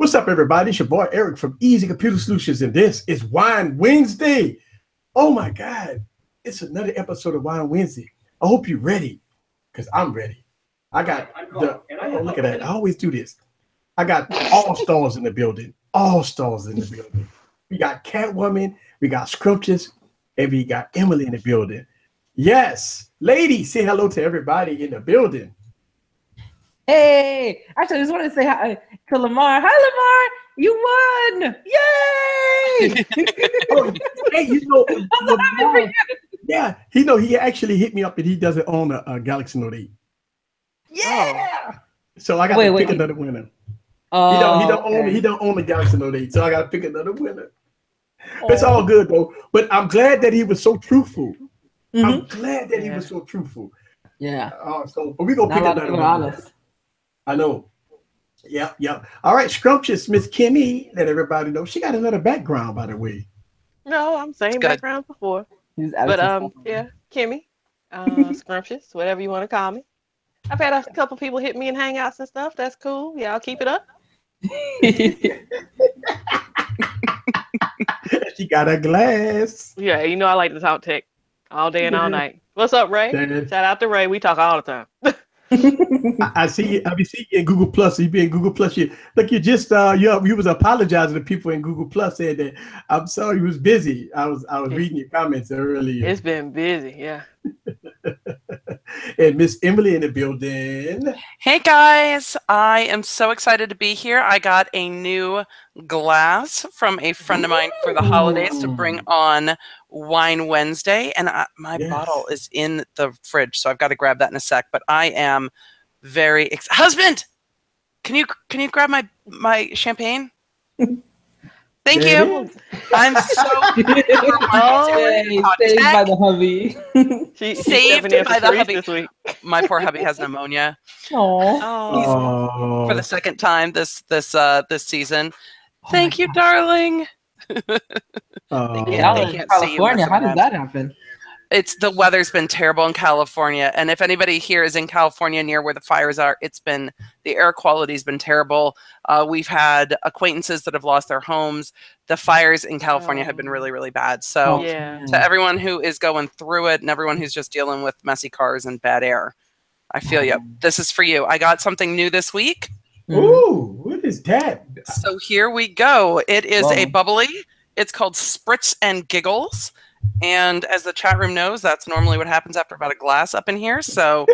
What's up, everybody? It's your boy Eric from Easy Computer Solutions, and this is Wine Wednesday. Oh my God, it's another episode of Wine Wednesday. I hope you're ready, because I'm ready. I got the, oh, look at that. I always do this. I got all stars in the building. All stars in the building. We got Catwoman, we got Scrumptious, and we got Emily in the building. Yes, ladies, say hello to everybody in the building. Hey, actually, I just want to say hi to Lamar. Hi, Lamar, you won! Yay! Oh, hey, Lamar, yeah, he actually hit me up and he doesn't own a Galaxy Note 8. Yeah. So I got to pick another winner. He don't own the Galaxy Note 8, so I got to pick another winner. It's all good though. But I'm glad that he was so truthful. I'm glad that he was so truthful. Yeah. But we gonna pick another winner. Honest. I know. Yep. All right, Scrumptious Miss Kimmy, let everybody know. She got another background, by the way. No, I'm same background before. But yeah, Kimmy, Scrumptious, whatever you want to call me. I've had a couple people hit me in Hangouts and stuff. That's cool. Y'all keep it up. She got a glass. Yeah, you know I like to talk tech all day and all night. What's up, Ray? Shout out to Ray. We talk all the time. I see you. I be seeing you in Google Plus. You be in Google Plus. You was apologizing to people in Google Plus, saying that I'm sorry you was busy. I was reading your comments earlier. It's been busy, yeah. And Miss Emily in the building. Hey guys, I am so excited to be here. I got a new glass from a friend of mine for the holidays to bring on Wine Wednesday, and my bottle is in the fridge, so I've got to grab that in a sec. But I am very excited. Husband, can you grab my champagne? Thank you. I'm so saved by the hubby. Saved by the hubby. This week. My poor hubby has pneumonia. For the second time this season. Thank you, darling. California, how did that happen? The weather's been terrible in California, and if anybody here is in California near where the fires are, the air quality's been terrible. We've had acquaintances that have lost their homes. The fires in California have been really, really bad. So to everyone who is going through it and everyone who's just dealing with messy cars and bad air, I feel you. This is for you. I got something new this week. Ooh, what is that? So here we go. It is a bubbly. It's called Spritz and Giggles. And as the chat room knows, that's normally what happens after about a glass up in here. So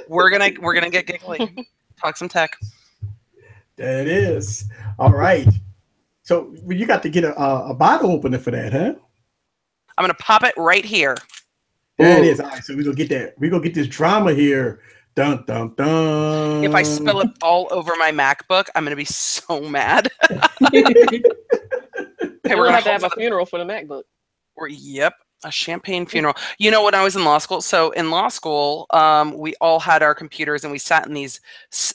we're gonna get giggly. Talk some tech. There it is. All right. So you got to get a bottle opener for that, huh? I'm gonna pop it right here. There it is. All right. So we're gonna get that. We're gonna get this drama here. Dun dun dun. If I spill it all over my MacBook, I'm gonna be so mad. Hey, we're gonna have a funeral for the MacBook. Yep, a champagne funeral. You know, when I was in law school, we all had our computers and we sat in these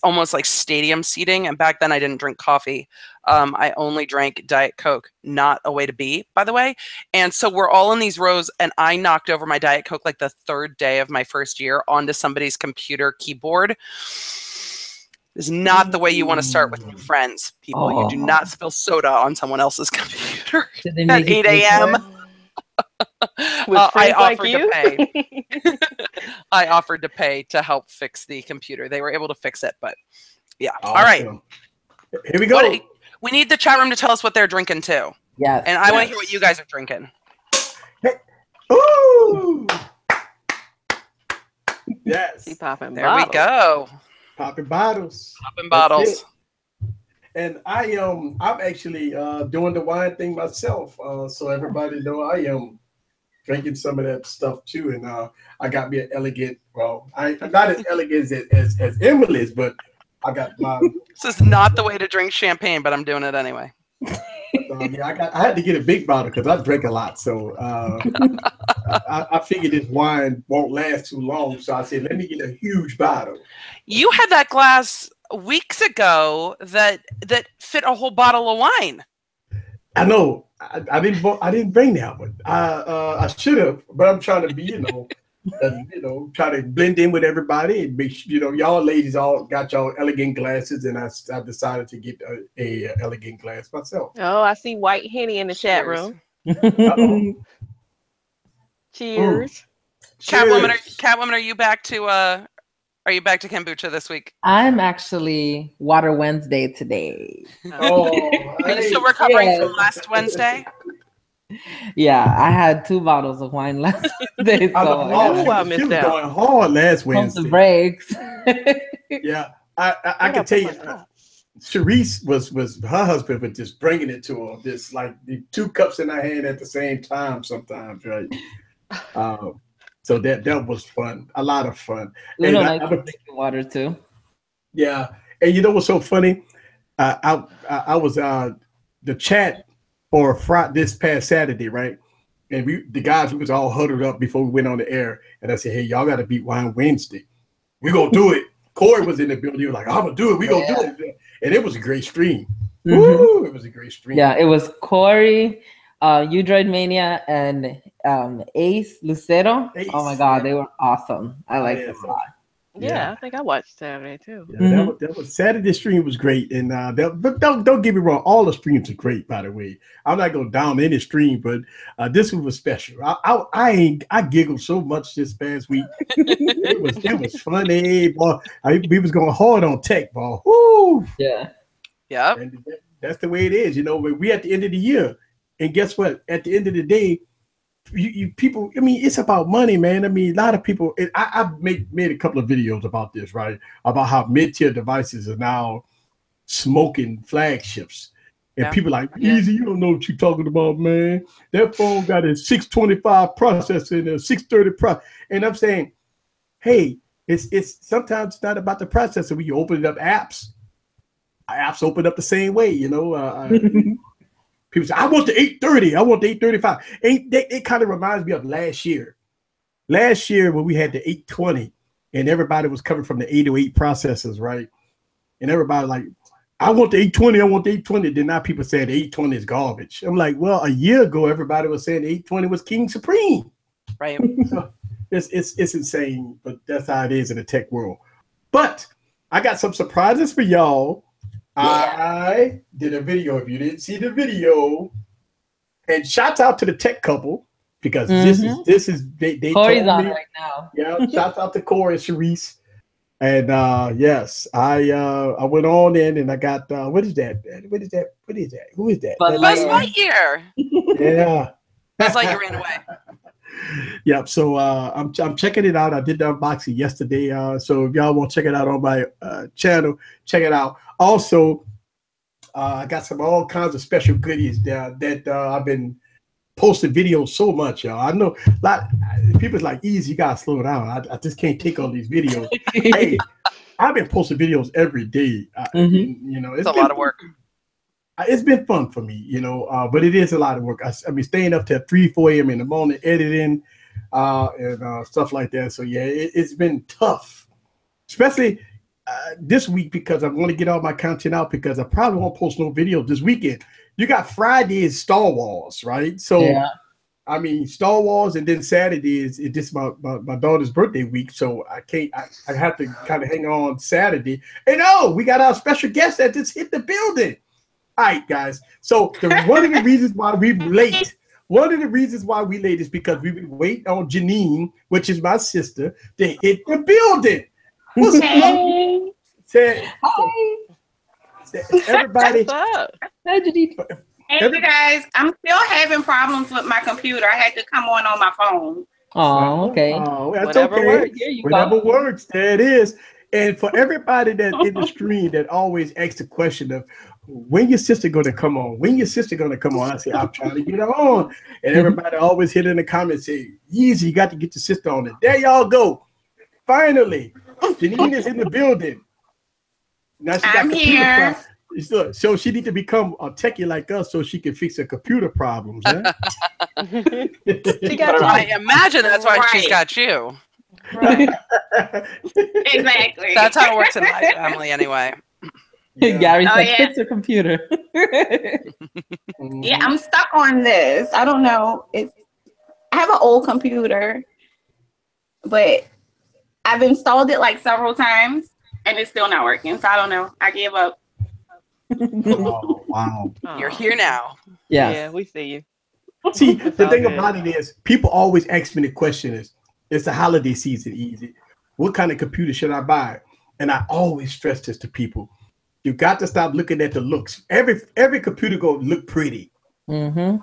almost like stadium seating. And back then I didn't drink coffee. I only drank Diet Coke, not a way to be, by the way. And so we're all in these rows and I knocked over my Diet Coke like the third day of my first year onto somebody's computer keyboard. Is not the way you want to start with your friends, people. You do not spill soda on someone else's computer at 8 a.m. I offered to pay. I offered to pay to help fix the computer. They were able to fix it, but yeah. Awesome. All right. Here we go. We need the chat room to tell us what they're drinking too. Yeah. And I want to hear what you guys are drinking. Hey. Ooh. Yes. There we go. Popping bottles. Popping bottles. And I'm actually doing the wine thing myself. So everybody know I am drinking some of that stuff too. And I got me an elegant, I'm not as elegant as Emily's, but I got my. This is not the way to drink champagne, but I'm doing it anyway. I had to get a big bottle because I drink a lot. So I figured this wine won't last too long. So I said, let me get a huge bottle. You had that glass weeks ago that fit a whole bottle of wine. I know. I didn't bring that one. I should have, but I'm trying to be, Try to blend in with everybody and make sure, y'all ladies all got y'all elegant glasses, and I decided to get a elegant glass myself. Oh, I see White Henny in the chat Cheers. room. Uh-oh. Cheers. Catwoman, are you back to kombucha this week? I'm actually Water Wednesday today. Oh, Are you still recovering from last Wednesday? Yeah, I had 2 bottles of wine last Wednesday. So I missed she was out. going hard last pump the Wednesday. brakes. Yeah, I can tell you, Sharice was her husband was just bringing it to her, just like the 2 cups in her hand at the same time sometimes, right? So that was fun, a lot of fun. And I drinking water too. Yeah, and you know what's so funny? I was the chat or this past Saturday, right? And the guys was all huddled up before we went on the air, and I said, "Hey, y'all got to beat Wine Wednesday. We gonna do it." Corey was in the building. He was like, "I'm gonna do it. We gonna do it," and it was a great stream. Mm-hmm. Woo! It was a great stream. Yeah, it was Corey, Udroid Mania, and Ace Lucero. Oh my God, they were awesome. I liked them a lot. Yeah, I think I watched Saturday too. Yeah, that was Saturday stream was great, and but don't get me wrong, all the streams are great. By the way, I'm not gonna down any stream, but this one was special. I giggled so much this past week. it was funny, boy. We was going hard on tech, boy. Woo! Yeah. And that's the way it is, We at the end of the year, and guess what? At the end of the day, you people, it's about money, man. A lot of people, I've made a couple of videos about this, right? About how mid-tier devices are now smoking flagships. And people like, Easy, you don't know what you're talking about, man. That phone got a 625 processor and a 630 processor. And I'm saying, hey, it's sometimes it's not about the processor. When you open up apps open up the same way, People say, I want the 830. I want the 835. It kind of reminds me of last year. Last year when we had the 820 and everybody was coming from the 808 processors, right? And everybody like, I want the 820. I want the 820. Then now people saying the 820 is garbage. I'm like, well, a year ago, everybody was saying the 820 was king supreme. Right. So it's insane, but that's how it is in the tech world. But I got some surprises for y'all. I did a video. If you didn't see the video, and shouts out to the tech couple because this is they Corey's told on me right now. Yeah, shouts out to Corey and Sharice. And yes, I went on in and I got what is that? What is that? Who is that? Buzz Lightyear. Yeah. Buzz Lightyear ran away. Yep. So I'm checking it out. I did the unboxing yesterday. So if y'all want to check it out on my channel, check it out. Also, I got all kinds of special goodies there that I've been posting videos so much, y'all. I know a lot people's like, Easy, you gotta slow down. I just can't take all these videos. Hey, I've been posting videos every day. It's a lot of work. It's been fun for me, but it is a lot of work. Staying up till 3-4 a.m. in the morning, editing and stuff like that. So yeah, it's been tough, especially this week because I want to get all my content out because I probably won't post no videos this weekend. You got Friday is Star Wars, right? So Star Wars, and then Saturday is just my daughter's birthday week, so I have to kind of hang on Saturday. And we got our special guest that just hit the building. All right, guys. So one of the reasons why we're late is because we've been waiting on Janine, which is my sister, to hit the building. What's hey. Hi. Everybody. What's up? Hi, Janine. Hey, you guys. I'm still having problems with my computer. I had to come on my phone. Oh, okay. That's Whatever okay. works. Here you Whatever go. works. There it is. And for everybody that in the stream that always asks the question of when your sister gonna come on? When your sister gonna come on? I say, I'm trying to get her on. And everybody always hit in the comments, say, Easy, you got to get your sister on it. There y'all go. Finally, Janine is in the building. Now she got here. So she need to become a techie like us so she can fix her computer problems. Huh? I imagine that's why she's got you. Right. Exactly. That's how it works in my family anyway. Yeah. Gary said, fix her computer. Yeah, I'm stuck on this. I don't know. I have an old computer. but I've installed it like several times and it's still not working. So I don't know. I gave up. Oh, wow. You're here now. Yeah, we see you. See, the thing about it is, people always ask me the question is, it's the holiday season, Easy. What kind of computer should I buy? And I always stress this to people. You got to stop looking at the looks. Every computer go look pretty. You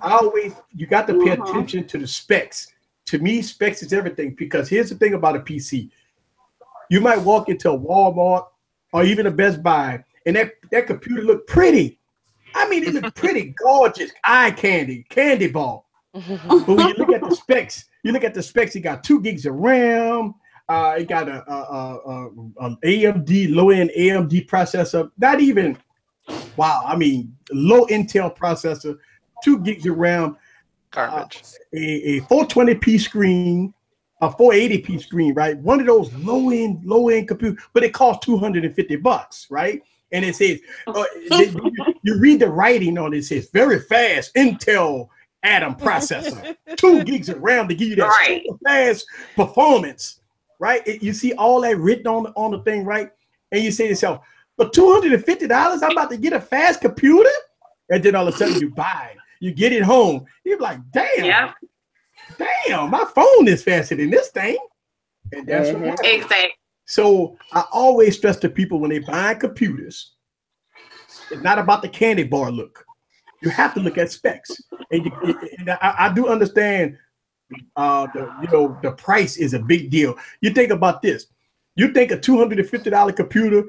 got to pay attention to the specs. To me, specs is everything, because here's the thing about a PC. You might walk into a Walmart or even a Best Buy, and that computer look pretty. I mean, it look pretty, gorgeous, eye candy ball. But when you look at the specs, it got 2 gigs of RAM. It got an AMD, low-end AMD processor. Not even, wow, I mean, low Intel processor, 2 gigs of RAM. Garbage. A 420p screen, a 480p screen, right? One of those low-end computer, but it costs $250, right? And it says, you read the writing on it, it says very fast Intel Atom processor, 2 gigs of RAM to give you that super fast performance, right? You see all that written on the thing, right? And you say to yourself, for $250, I'm about to get a fast computer? And then all of a sudden you buy it. You get it home. You're like, damn, my phone is faster than this thing. And that's what happens. Exactly. So I always stress to people when they buy computers, it's not about the candy bar look. You have to look at specs. And I do understand the price is a big deal. You think about this. You think a $250 computer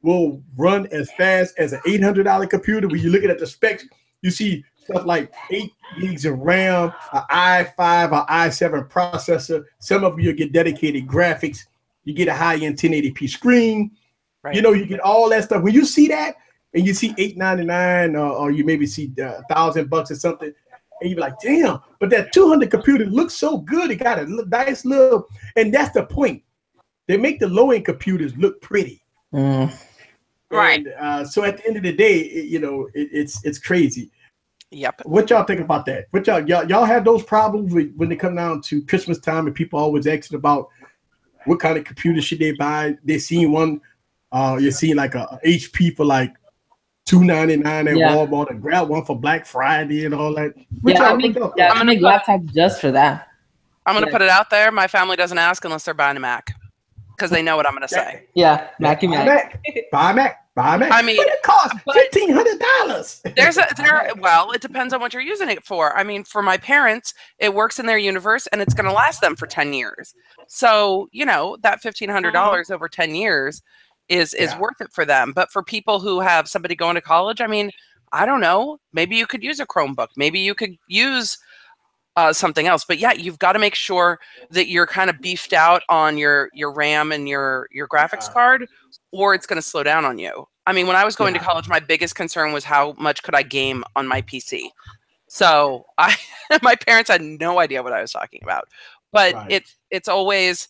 will run as fast as an $800 computer? When you look at the specs, you see stuff like 8 gigs of RAM, an i5 or i7 processor. Some of you get dedicated graphics. You get a high-end 1080p screen. Right. You get all that stuff. When you see that, and you see $899, or you maybe see $1,000 or something, and you're like, damn, but that 200 computer looks so good. It got a nice little, and that's the point. They make the low-end computers look pretty. Right. And, so at the end of the day, it's crazy. Yep. What y'all think about that? What y'all have those problems when they come down to Christmas time and people always asking about what kind of computer should they buy? They seen one, you're seeing like a HP for like $299 at Walmart, and grab one for Black Friday and all that. I'm gonna make laptops just for that. I'm gonna put it out there. My family doesn't ask unless they're buying a Mac, because they know what I'm gonna say. Yeah, Mac. Buy a Mac. I mean, but it costs $1,500. Well, it depends on what you're using it for. I mean, for my parents, it works in their universe, and it's gonna last them for 10 years. So that $1,500 over 10 years is worth it for them. But for people who have somebody going to college, I mean, I don't know. Maybe you could use a Chromebook. Maybe you could use something else. But yeah, you've got to make sure that you're kind of beefed out on your RAM and your graphics card, or it's going to slow down on you. I mean, when I was going to college, my biggest concern was how much could I game on my PC. So my parents had no idea what I was talking about. But it's always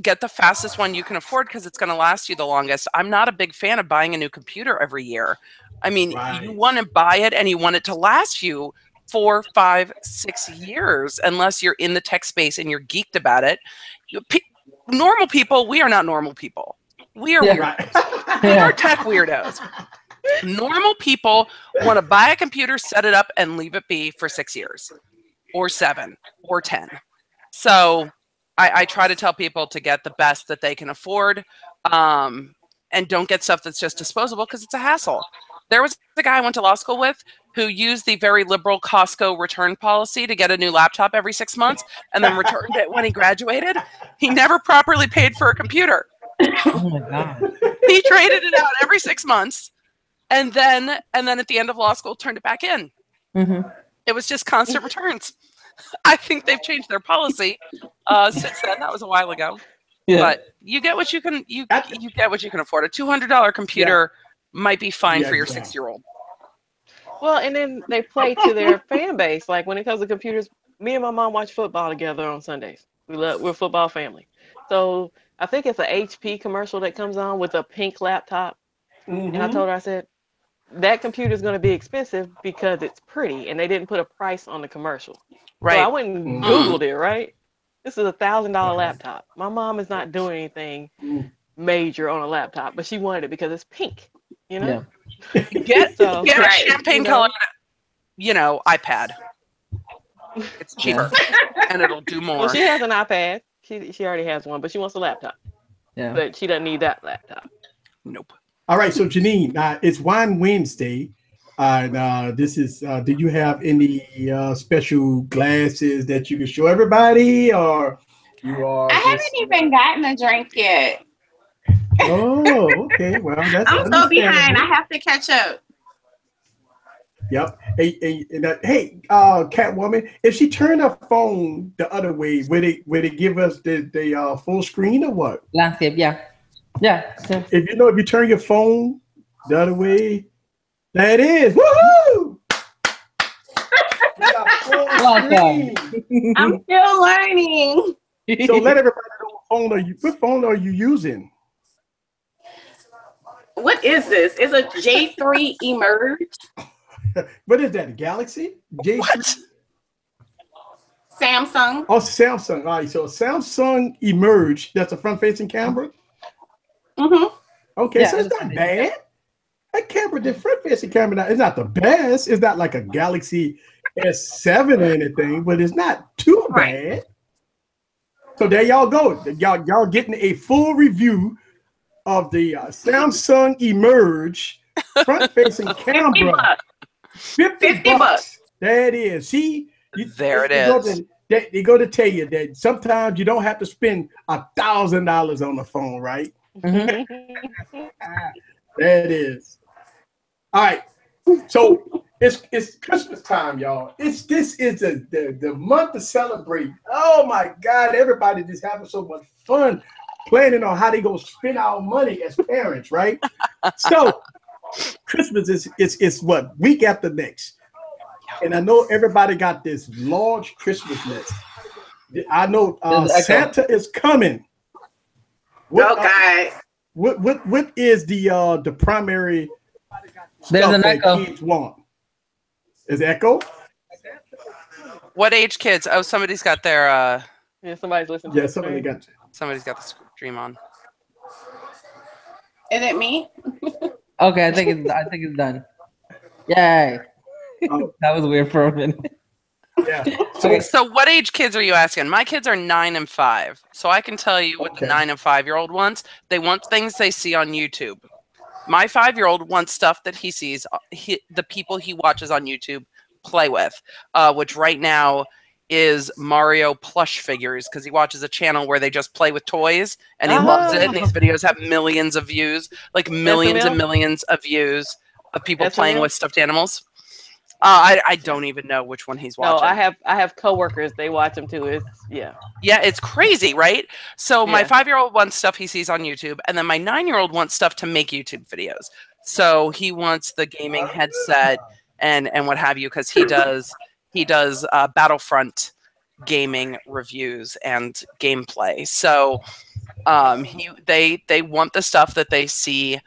get the fastest one you can afford, because it's going to last you the longest. I'm not a big fan of buying a new computer every year. I mean, you want to buy it and you want it to last you 4, 5, 6 years, unless you're in the tech space and you're geeked about it. Normal people, we are not normal people. We are weirdos. We are tech weirdos. Normal people want to buy a computer, set it up, and leave it be for 6 years or 7 or 10. So I try to tell people to get the best that they can afford, and don't get stuff that's just disposable, because it's a hassle. There was a guy I went to law school with who used the very liberal Costco return policy to get a new laptop every 6 months and then returned it when he graduated. He never properly paid for a computer. Oh my God. He traded it out every 6 months, and then at the end of law school turned it back in. It was just constant returns. I think they've changed their policy since then. That was a while ago. But you get what you can get what you can afford. A $200 computer might be fine for your 6-year-old. Well, and then they play to their fan base. Like when it comes to computers, me and my mom watch football together on Sundays. We're a football family. So I think it's an HP commercial that comes on with a pink laptop. And I told her, I said, that computer is going to be expensive because it's pretty, and they didn't put a price on the commercial. Right. So I went and Googled it, right? This is $1,000 laptop. My mom is not doing anything major on a laptop, but she wanted it because it's pink. You know. Yeah. Get a champagne colored, iPad. It's cheaper and it'll do more. Well, she has an iPad. She already has one, but she wants a laptop. Yeah. But she doesn't need that laptop. Nope. All right, so Janine, it's Wine Wednesday. This is. Do you have any special glasses that you can show everybody, or you are? I haven't even gotten a drink yet. Oh, okay. Well, that's. I'm so behind. I have to catch up. Yep. Hey, Catwoman, if she turned her phone the other way, would it give us the full screen or what? Landscape, yeah. Yeah. So. If you turn your phone the other way, there it is. Woohoo! I'm still learning. So let everybody know what phone are you using? What is this? It's a J3 Emerge. What is that? A Galaxy? What? Samsung. Oh, Samsung. All right. So Samsung Emerge. That's a front-facing camera. Mm-hmm. Okay, so it's not bad. That camera, the front-facing camera, it's not the best. It's not like a Galaxy S7 or anything, but it's not too bad. So there y'all go. Y'all getting a full review of the Samsung Emerge front-facing camera. 50 bucks. There it is. See? There it is. They go to tell you that sometimes you don't have to spend $1,000 on the phone, right? There it is. All right. So it's Christmas time, y'all. This is the month to celebrate. Oh my God, everybody just having so much fun planning on how they gonna spend our money as parents, right? So Christmas is what, week after next. And I know everybody got this large Christmas list. I know Santa is coming. What is the primary There's an that echo. kids want? Is Echo? What age kids? Oh, somebody's got their Yeah, somebody's listening. Yeah, somebody's got the stream on. Is it me? Okay, I think it's done. Yay. That was weird for a minute. Yeah. So what age kids are you asking? My kids are 9 and 5. So I can tell you what the 9 and 5-year-old wants. They want things they see on YouTube. My 5-year-old wants stuff that he sees, the people he watches on YouTube play with, which right now is Mario plush figures, because he watches a channel where they just play with toys and he loves it. And these videos have millions of views, like millions and millions of views of people playing with stuffed animals. I don't even know which one he's watching. No, I have coworkers. They watch them too. Yeah, it's crazy, right? So my 5-year-old wants stuff he sees on YouTube, and then my 9-year-old wants stuff to make YouTube videos. So he wants the gaming headset and what have you, because he does Battlefront gaming reviews and gameplay. So they want the stuff that they see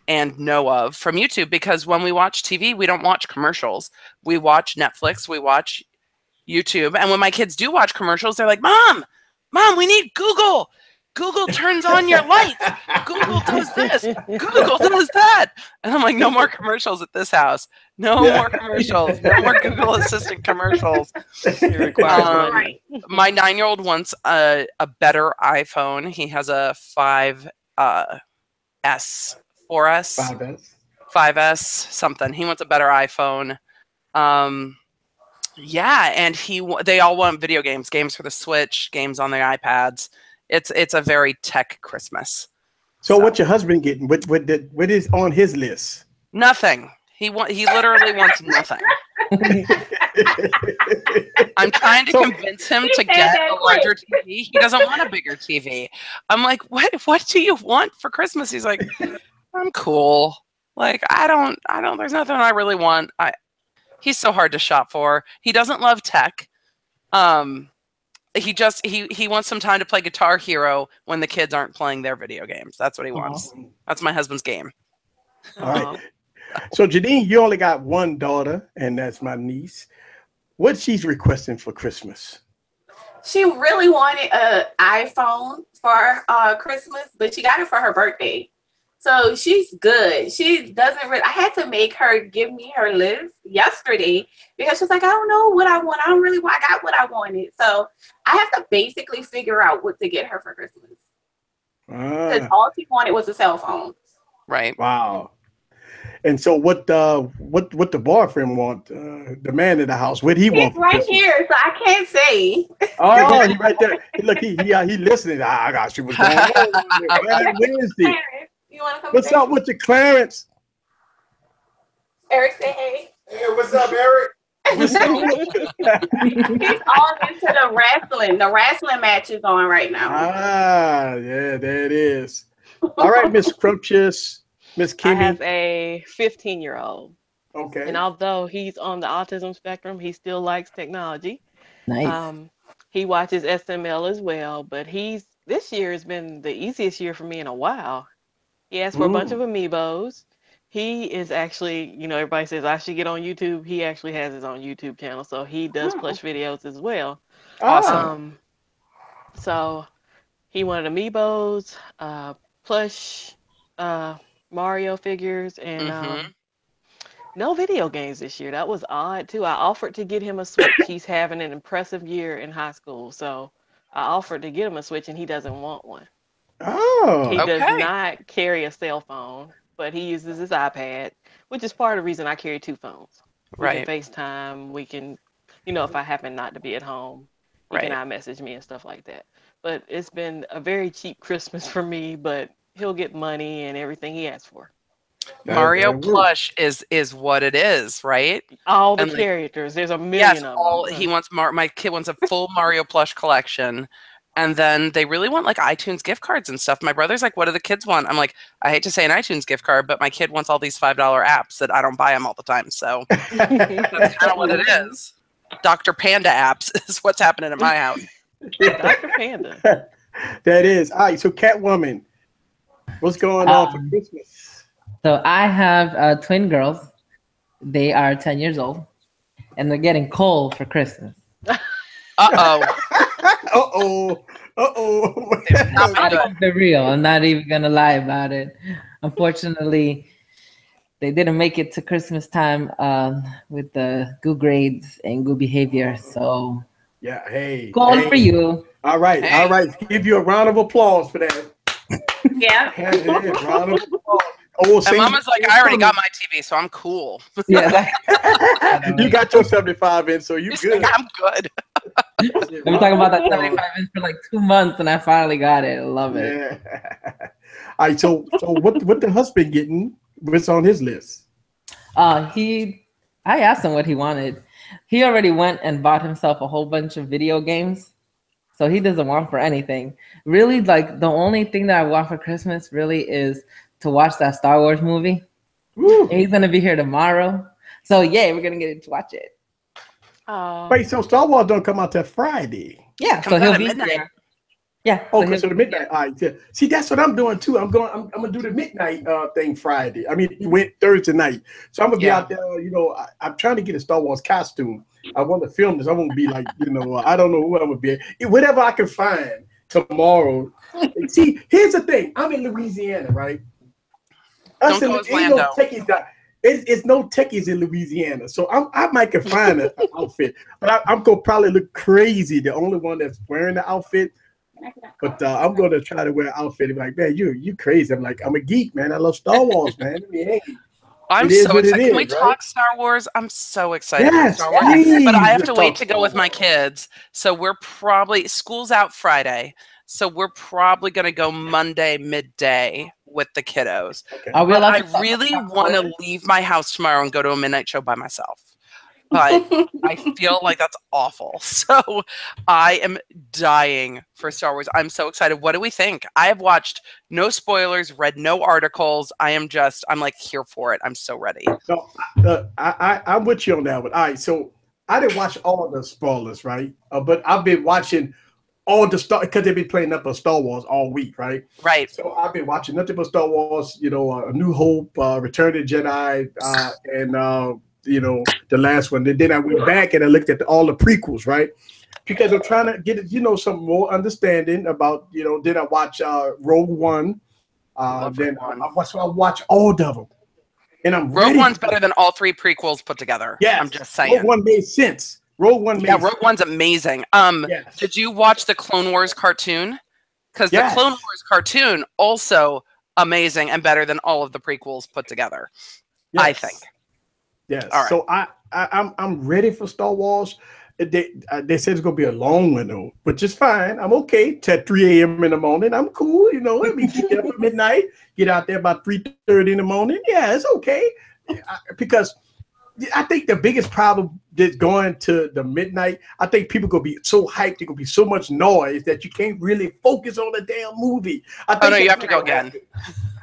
and know of from YouTube, because when we watch TV, we don't watch commercials. We watch Netflix, we watch YouTube. And when my kids do watch commercials, they're like, Mom, we need Google. Google turns on your lights. Google does this. Google does that. And I'm like, no more commercials at this house. No more commercials. No more Google Assistant commercials. My 9-year-old wants a better iPhone. He has a 4S, 5S, something. He wants a better iPhone. And they all want video games for the Switch, games on their iPads. It's a very tech Christmas. So what's your husband getting? What is on his list? Nothing. He literally wants nothing. I'm trying to convince him to get a larger TV. He doesn't want a bigger TV. I'm like, what do you want for Christmas? He's like, I'm cool. Like, I don't, there's nothing I really want. He's so hard to shop for. He doesn't love tech. He wants some time to play Guitar Hero when the kids aren't playing their video games. That's what he wants. That's my husband's game. All right. So Janine, you only got one daughter, and that's my niece. What she's requesting for Christmas? She really wanted an iPhone for Christmas, but she got it for her birthday. So she's good. She doesn't really, I had to make her give me her list yesterday because she's like, I don't know what I want. I don't really want, I got what I wanted. So I have to basically figure out what to get her for Christmas. Because all she wanted was a cell phone. Right. Wow. And so what the boyfriend want? The man in the house. What he want? He's right Christmas? here, so I can't say. Oh, he right there. Look, he listening. I got you. What's going on? Wednesday. You want to come? What's up with you, Clarence? Eric, say hey. Hey, what's up, Eric? What's up? He's all into the wrestling. The wrestling match is on right now. Ah, yeah, there it is. All right, Miss Scrumptious, Miss Kimmy. I have a 15-year-old. Okay. And although he's on the autism spectrum, he still likes technology. Nice. He watches SML as well, but this year has been the easiest year for me in a while. He asked for a bunch of amiibos. He is actually, everybody says I should get on YouTube. He actually has his own YouTube channel, so he does plush videos as well. Awesome. So he wanted amiibos, plush Mario figures, and no video games this year. That was odd too. I offered to get him a Switch. He's having an impressive year in high school, so I offered to get him a Switch, and he doesn't want one. Oh, he does not carry a cell phone, but he uses his iPad, which is part of the reason I carry two phones. We can FaceTime. We can, if I happen not to be at home, he can iMessage me and stuff like that. But it's been a very cheap Christmas for me, but he'll get money and everything he asks for. Mario plush is what it is, right? All the characters. There's a million of them. He wants my kid wants a full Mario plush collection. And then they really want like iTunes gift cards and stuff. My brother's like, what do the kids want? I'm like, I hate to say an iTunes gift card, but my kid wants all these $5 apps that I don't buy him all the time. So that's kind of what it is. Dr. Panda apps is what's happening at my house. Dr. Panda. That is. All right, so Catwoman, what's going on for Christmas? So I have twin girls. They are 10 years old, and they're getting coal for Christmas. Uh-oh. That's real. I'm not even going to lie about it. Unfortunately, they didn't make it to Christmas time with the good grades and good behavior. So yeah, hey. Coal for you. All right, all right. Give you a round of applause for that. Yeah. Round of applause. Oh, and Mama's like, I already got my TV, so I'm cool. Yeah, you got your 75 inch, so you good. Like, I'm good. I've been talking about that 75 inch for like 2 months, and I finally got it. I love it. Yeah. All right, so what the husband getting? What's on his list? I asked him what he wanted. He already went and bought himself a whole bunch of video games. So he doesn't want for anything. Really, like the only thing that I want for Christmas really is to watch that Star Wars movie. He's gonna be here tomorrow. So yeah, we're gonna get to watch it. Wait, so Star Wars don't come out till Friday? Yeah, so he'll be there. Yeah. Okay, so the midnight. All right. Yeah. See, that's what I'm doing too. I'm gonna do the midnight thing Friday. I mean, went Thursday night. So I'm gonna be out there. I'm trying to get a Star Wars costume. I want to film this. I won't be like, I don't know who I'm gonna be. Whatever I can find tomorrow. See, here's the thing. I'm in Louisiana, right? Don't go as Lando. It's no techies in Louisiana, so I might can find an outfit, but I'm gonna probably look crazy. The only one that's wearing the outfit. But I'm gonna try to wear an outfit. And be like, man, you crazy. I'm like, I'm a geek, man. I love Star Wars, man. I mean, hey, I'm so excited. Can we talk Star Wars? I'm so excited for Star Wars. Please. But I have to wait to go with my kids. So school's out Friday. So we're probably gonna go Monday midday with the kiddos. Okay. I really want to leave my house tomorrow and go to a midnight show by myself. But I feel like that's awful. So I am dying for Star Wars. I'm so excited. What do we think? I have watched no spoilers, read no articles. I'm like here for it. I'm so ready. So I'm with you on that one. All right. So I didn't watch all the spoilers, right? But I've been watching all the stuff because they've been playing up a Star Wars all week, right? Right. So I've been watching nothing but Star Wars, A New Hope, Return of the Jedi, and the last one. And then I went back and I looked at all the prequels, right? Because I'm trying to get some more understanding about Then I watch Rogue One. Then I watch all of them, and I'm Rogue ready. One's better than all 3 prequels put together. Yes, I'm just saying. Rogue One made sense. Rogue One's amazing. Yes. Did you watch the Clone Wars cartoon? Because the Clone Wars cartoon also amazing and better than all of the prequels put together. Yes. I think. Yes. All right. So I'm ready for Star Wars. They said it's gonna be a long one though, which is fine. I'm okay. It's at 3 a.m. in the morning. I'm cool. I mean, get up at midnight, get out there about 3:30 in the morning. Yeah, it's okay. Because I think the biggest problem that's going to the midnight, I think people gonna be so hyped, there gonna be so much noise that you can't really focus on the damn movie. You have to go again.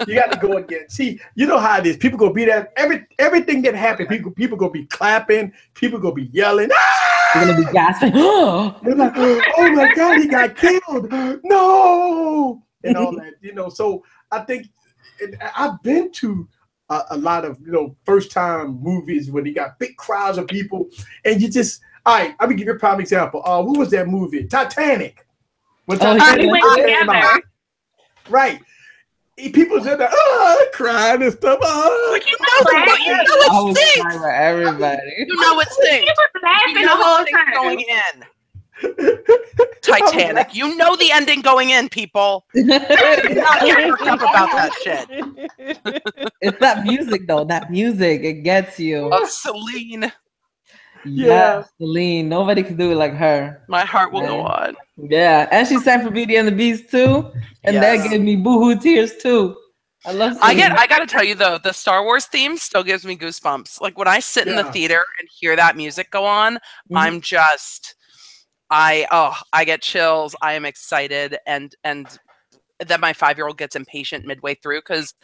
You got to go again. See, you know how it is. People gonna be there. Everything that happened, people gonna be clapping. People gonna be yelling. They're gonna be gasping. They're like, oh my God, he got killed. No, and all that. So I think I've been to a lot of first time movies when you got big crowds of people, and you just all right. I'm gonna give you a prime example. What was that movie? Titanic. When Titanic came out, right? People said that crying and stuff. Like it stinks. For everybody. It stinks. Laughing the whole time. Going in. Titanic. The ending going in, people. Do not get worked up about that shit. It's that music though. That music, it gets you. Oh, Celine. Yeah, Celine. Nobody can do it like her. My heart will go on. Yeah, and she sang for Beauty and the Beast too, and that gave me boohoo tears too. I love Celine. I gotta tell you though, the Star Wars theme still gives me goosebumps. Like when I sit in the theater and hear that music go on, I'm just, I get chills. I am excited, and then my 5-year-old gets impatient midway through because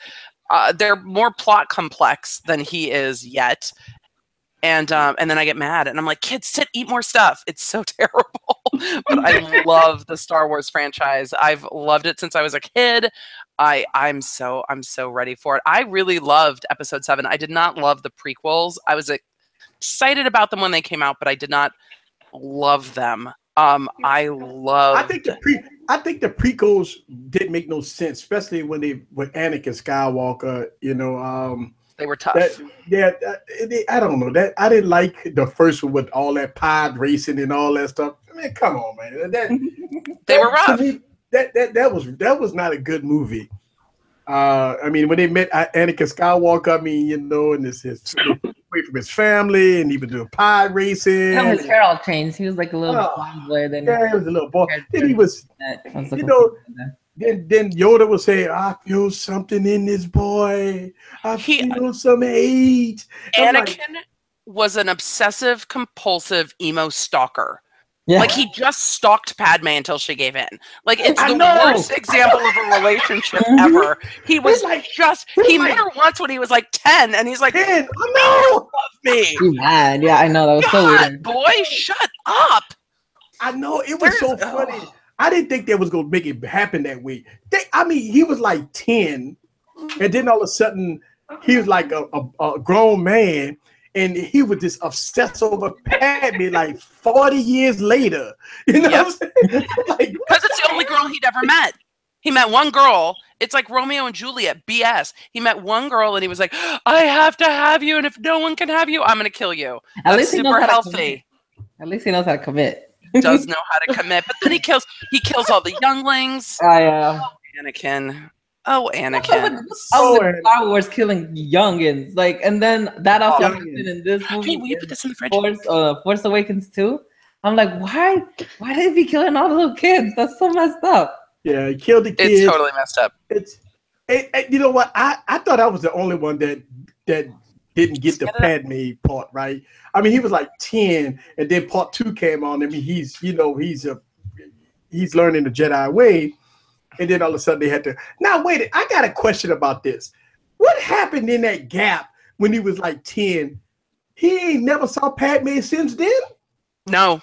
they're more plot complex than he is yet. And then I get mad and I'm like, kids, sit, eat more stuff. It's so terrible. But I love the Star Wars franchise. I've loved it since I was a kid. I'm so ready for it. I really loved Episode 7. I did not love the prequels. I was excited about them when they came out, but I did not love them. I think the prequels didn't make no sense, especially with Anakin Skywalker. They were tough. I don't know that. I didn't like the first one with all that pod racing and all that stuff. I mean, come on, man. They were rough. Me, that was not a good movie. I mean, when they met Anakin Skywalker, I mean, and his away from his family, and he was doing pod racing. His hair all changed. He was like a little boy. Then he was a little boy. Then he was, Then Yoda would say, "I feel something in this boy. I feel some hate." Anakin was an obsessive, compulsive emo stalker. Yeah. Like he just stalked Padme until she gave in. Like it's the worst example of a relationship ever. He was he met her once when he was like 10, and he's like, 10. I know, love me. Mad. Yeah, I know that was so weird. Boy, shut up. I know it was so funny. I didn't think they was gonna make it happen that way. He was like 10, and then all of a sudden he was like a grown man, and he was just obsessed over Padme like 40 years later. You know what I'm saying? Because it's the only girl he'd ever met. He met one girl. It's like Romeo and Juliet, BS. He met one girl and he was like, I have to have you, and if no one can have you, I'm gonna kill you. That's super healthy. At least he knows how to commit. Does know how to commit, but then he kills all the younglings. Anakin. Oh, Anakin. Star Wars killing youngins. Like, and then that also happened in this movie. Hey, will you put this in the fridge? Force Awakens too. I'm like, why did he be killing all the little kids? That's so messed up. Yeah, he killed the kids. It's totally messed up. You know what? I thought I was the only one that didn't get the Padme part right. I mean, he was like 10, and then part 2 came on. I mean, he's learning the Jedi way, and then all of a sudden they had to. Now wait, I got a question about this. What happened in that gap when he was like 10? He ain't never saw Padme since then. No,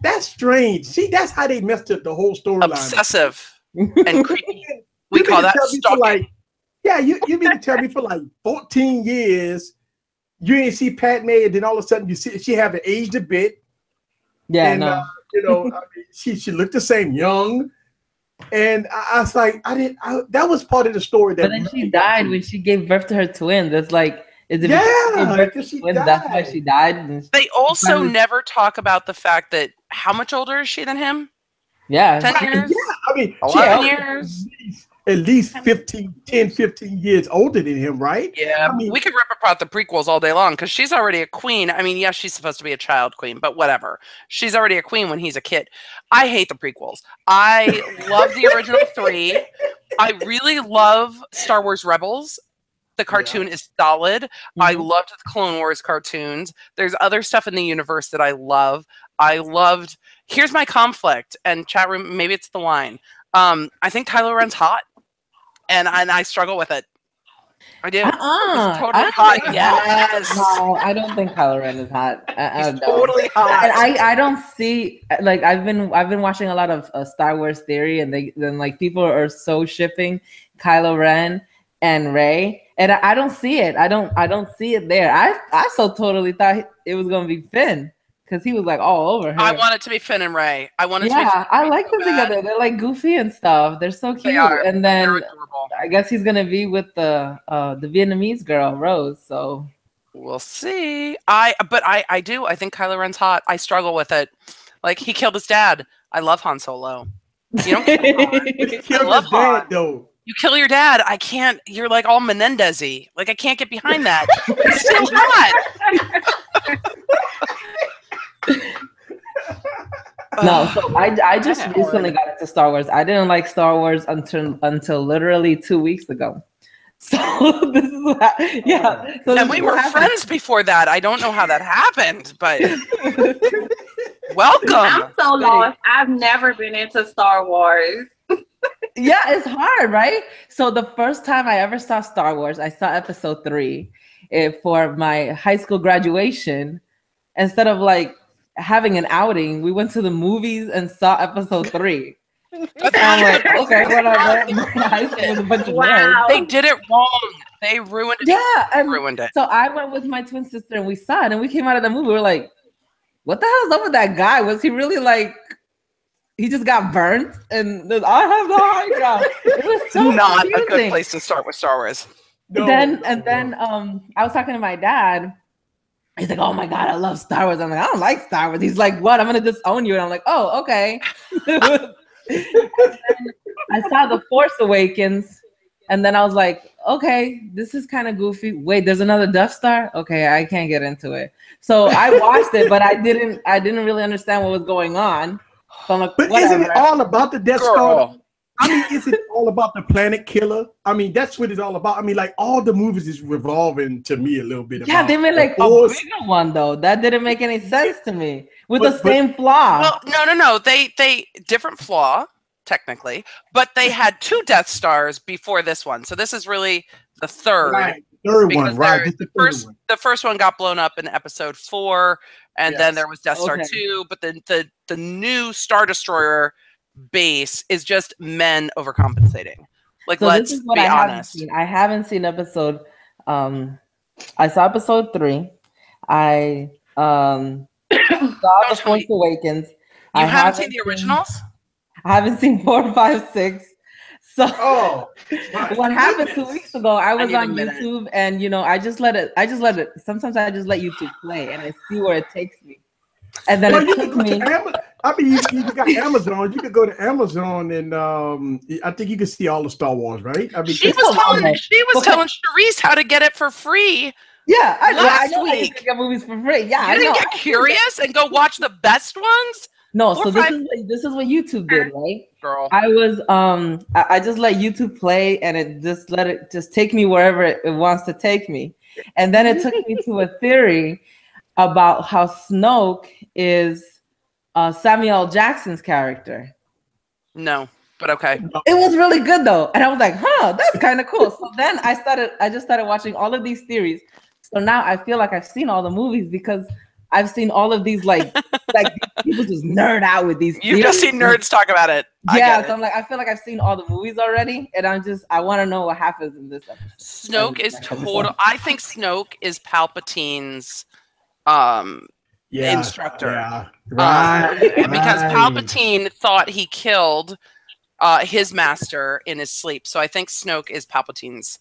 that's strange. See, that's how they messed up the whole storyline. Obsessive and creepy. We call that stalking. You mean to tell me for like 14 years you didn't see Padme, and then all of a sudden you see she haven't aged a bit. Yeah, And no. I mean, she looked the same, young. And I was like, that was part of the story that But then she really got to died me. when she gave birth to her twins. That's like, is it because she gave Yeah, birth to because she twins? That's why died. she died. And They also finally- never talk about the fact that how much older is she than him? yeah, 10 years? Yeah, I mean, she 11 was years? at least 10, 15 years older than him, right? Yeah, I mean, we could rip apart the prequels all day long because she's already a queen. I mean, yes, she's supposed to be a child queen, but whatever. She's already a queen when he's a kid. I hate the prequels. I love the original three. I really love Star Wars Rebels. The cartoon is solid. I Mhm. loved the Clone Wars cartoons. There's other stuff in the universe that I love. I loved. Here's my conflict, and chat room. Maybe it's the wine. I think Kylo Ren's hot, and I struggle with it. I do. He's I totally don't hot. think- Yes. No, I don't think Kylo Ren is hot. He's No. totally hot. And I don't see like I've been watching a lot of Star Wars theory, and then like people are so shipping Kylo Ren and Rey, and I don't see it. I don't see it there. I so totally thought it was gonna be Finn because he was like all over her. I want it to be Finn and Rey. I want it to be. Yeah, I like them so bad. together. They're like goofy and stuff. They're so cute. They are. And They're then adorable. I guess he's gonna be with the Vietnamese girl Rose. So We'll see. I do. I think Kylo Ren's hot. I struggle with it. Like he killed his dad. I love Han Solo. You don't kill Han. he killed love his dad, Han. though. You kill your dad. I can't. You're like all Menendez-y. Like I can't get behind that. He's still hot. No, so I just Yeah. recently got into Star Wars. I didn't like Star Wars until literally 2 weeks ago. So this is what, yeah. So And we were friends before that. I don't know how that happened, but welcome. I'm so lost. I've never been into Star Wars. Yeah, it's hard, right? So the first time I ever saw Star Wars, I saw episode 3 for my high school graduation. Instead of like having an outing, we went to the movies and saw episode 3. And I'm like, okay, whatever. High school was a bunch of nerds. They did it wrong. They ruined it. Yeah, They and ruined it. so I went with my twin sister and we saw it, and we came out of the movie. We were like, what the hell's up with that guy? Was he really like, he just got burnt? And I have the high ground. It was so Not a confusing. good place to start with Star Wars. No, Then no. I was talking to my dad. He's like, oh my God, I love Star Wars. I'm like, I don't like Star Wars. He's like, what? I'm gonna disown you. And I'm like, oh, okay. I saw The Force Awakens, and then I was like, okay, this is kind of goofy. Wait, there's another Death Star? Okay, I can't get into it. So I watched it, but I didn't really understand what was going on. So I'm like, But whatever. isn't it all about the Death Star? Girl. I mean, is it all about the planet killer? I mean, that's what it's all about. I mean, like all the movies is revolving to me a little bit. Yeah, about they made like the a Force. bigger one though. That didn't make any sense to me. With But- the same flaw. Well, no. They different flaw technically, but they had 2 Death Stars before this one. So this is really the third. Right, third Because one, right? there- This the third one. The first one got blown up in episode 4, and then Yes. there was Death Star Okay. 2. But the new Star Destroyer base is just men overcompensating. Like, So let's this is what be I haven't honest. seen. I haven't seen episode. I saw episode 3. I saw The tell Force me. Awakens. You haven't seen the originals? I haven't seen 4, 5, 6. So Oh, what happened 2 weeks ago? I was need a on minute. YouTube, and I just let it. Sometimes I just let YouTube play, and I see where it takes me. And then well, it you took could go me. to Amazon. I mean, you got Amazon. You could go to Amazon, and I think you can see all the Star Wars, right? I mean, She it's- was telling okay. telling Sharice how to get it for free. Yeah, I Last know that you week. can get movies for free. Yeah, You I didn't know. get curious and go watch the best ones, No, Four, so this five- is what YouTube did, right? girl. I was I just let YouTube play, and it just let it just take me wherever it wants to take me. And then it took me to a theory about how Snoke is Samuel L. Jackson's character. No, but okay. It was really good though, and I was like, "Huh, that's kind of cool." So then I just started watching all of these theories. So now I feel like I've seen all the movies because I've seen all of these like people just nerd out with these. You've just seen nerds talk about it. Yeah, so I'm like, I feel like I've seen all the movies already, and I want to know what happens in this episode. Snoke is total. I think Snoke is Palpatine's instructor. Yeah, right. Because Palpatine thought he killed his master in his sleep. So I think Snoke is Palpatine's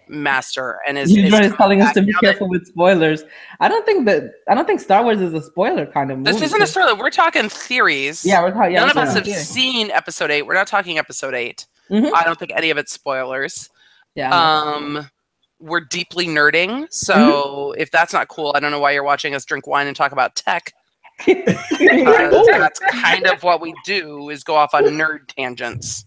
master, and is telling us to be careful with spoilers. I don't think Star Wars is a spoiler kind of movie. This isn't a spoiler. We're talking theories. Yeah, we're talking. None of us have seen Episode 8. We're not talking Episode 8. Mm-hmm. I don't think any of it's spoilers. Yeah. We're deeply nerding, so if that's not cool, I don't know why you're watching us drink wine and talk about tech. That's kind of what we do, is go off on nerd tangents.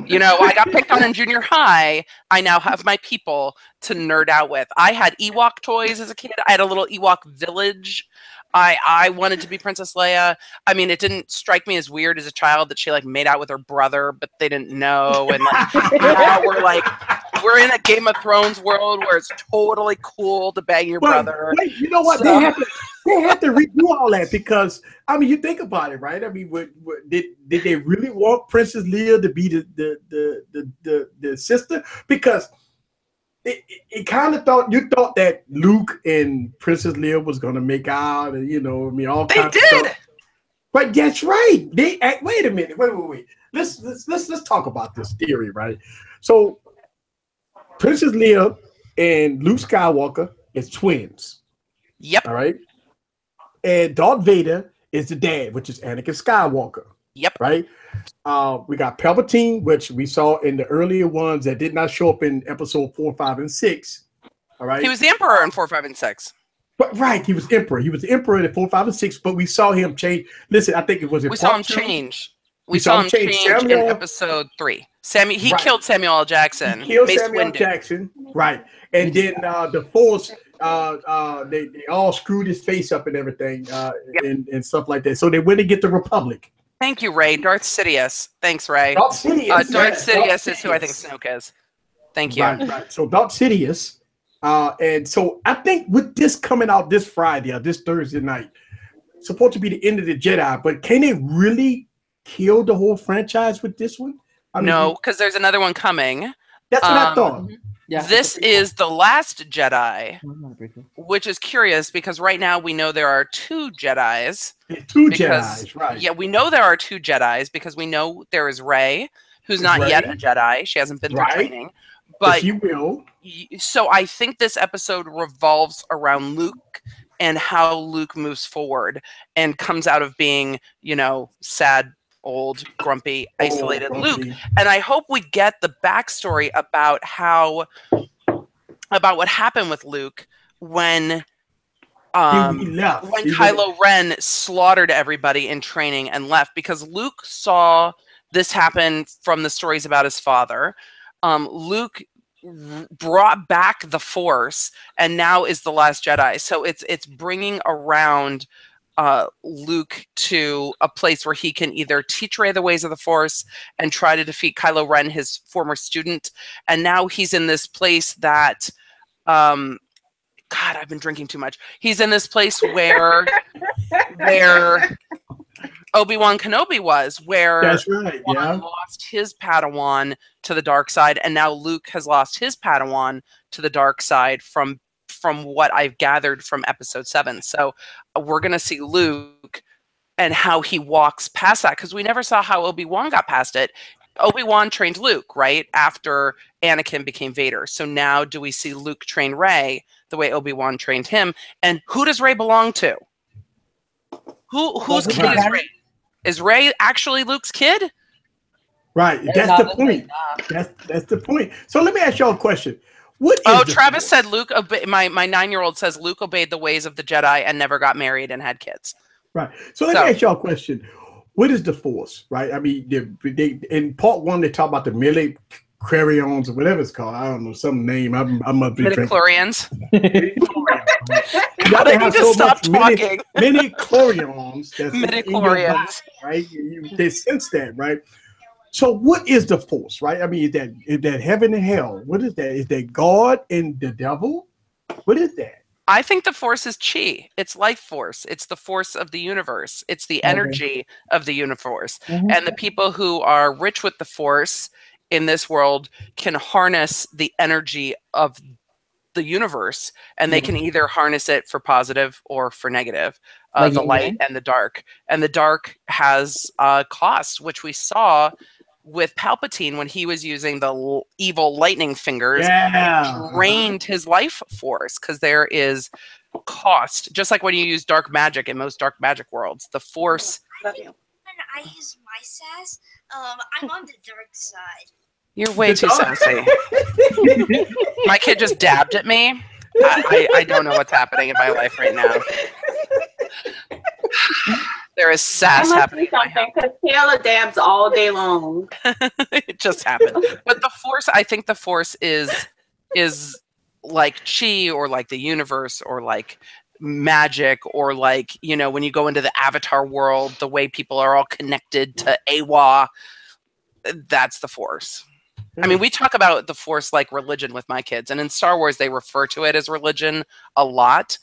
You know, I got picked on in junior high. I now have my people to nerd out with. I had Ewok toys as a kid. I had a little Ewok village. I wanted to be Princess Leia. I mean, it didn't strike me as weird as a child that she like made out with her brother, but they didn't know. And like now we're in a Game of Thrones world where it's totally cool to bang your brother. Wait, you know what? So, they have to redo all that, because I mean, you think about it, right? I mean, did they really want Princess Leia to be the sister? Because it kind of thought that Luke and Princess Leia was gonna make out, and you know, I mean, all kinds of stuff. But that's right. Wait a minute. Wait. Let's talk about this theory, right? So Princess Leia and Luke Skywalker is twins. Yep. All right. And Darth Vader is the dad, which is Anakin Skywalker. Yep. Right. We got Palpatine, which we saw in the earlier ones that did not show up in episode 4, 5, and 6. All right. He was the Emperor in 4, 5, and 6. But right, he was Emperor. He was the Emperor in 4, 5, and 6. But we saw him change. Listen, I think it was. We saw him change. We saw him change in episode 3. He killed Samuel L. Jackson. He killed Samuel L. Jackson. Right, and then the Force. They all screwed his face up and everything, and stuff like that. So they went to get the Republic. Thank you, Ray. Darth Sidious. Thanks, Ray. Darth Sidious. Darth Sidious is who I think Snoke is. Thank you. Right. So Darth Sidious. And so I think with this coming out this Friday or this Thursday night, it's supposed to be the end of the Jedi, but can they really kill the whole franchise with this one? I mean, no, because there's another one coming. That's what I thought. Yeah, this is The Last Jedi, which is curious because right now we know there are 2 Jedis. Jedis, right. Yeah, we know there are 2 Jedis because we know there is Rey, who's not yet a Jedi. She hasn't been through training. But she will. So I think this episode revolves around Luke and how Luke moves forward and comes out of being, you know, sad, old, grumpy, isolated Luke. And I hope we get the backstory about what happened with Luke when Kylo Ren slaughtered everybody in training and left, because Luke saw this happen from the stories about his father. Luke brought back the Force and now is the Last Jedi. So it's bringing around Luke to a place where he can either teach Rey the ways of the Force and try to defeat Kylo Ren, his former student. And now he's in this place that, God, I've been drinking too much. He's in this place where Obi-Wan Kenobi was, where that's right, lost his Padawan to the dark side, and now Luke has lost his Padawan to the dark side from what I've gathered from episode 7. So we're going to see Luke and how he walks past that, because we never saw how Obi-Wan got past it. Obi-Wan trained Luke, right, after Anakin became Vader. So now do we see Luke train Rey the way Obi-Wan trained him? And who does Rey belong to? Whose kid is Rey? Is Rey actually Luke's kid? Right. That's the point. That's the point. So let me ask y'all a question. Travis said Luke. My 9-year-old says Luke obeyed the ways of the Jedi and never got married and had kids. Right. So let me ask y'all a question. What is the Force? Right. I mean, they in part 1 they talk about the midi-chlorians or whatever it's called. I don't know, some name. I must be midi-chlorians. Y'all need to stop talking. Midi-chlorians. Midi-chlorians. Right. They sense that, right? So what is the Force, right? I mean, is that heaven and hell? What is that? Is that God and the devil? What is that? I think the Force is chi. It's life force. It's the force of the universe. It's the energy of the universe. Mhm. And the people who are rich with the Force in this world can harness the energy of the universe, and they can either harness it for positive or for negative, Like the yin light yang? and the dark. And the dark has cost, which we saw with Palpatine when he was using the evil lightning fingers. Yeah. It drained his life force because there is cost, just like when you use dark magic in most dark magic worlds. The Force. Love you. When I use my sass, I'm on the dark side. You're way too sassy. My kid just dabbed at me. I don't know what's happening in my life right now. There is sass happening. Something because Taylor dabs all day long. It just happened. But the Force, I think the Force is like chi, or like the universe, or like magic, or like, you know, when you go into the Avatar world, the way people are all connected to Awa, that's the Force. I mean, we talk about the Force like religion with my kids, and in Star Wars they refer to it as religion a lot.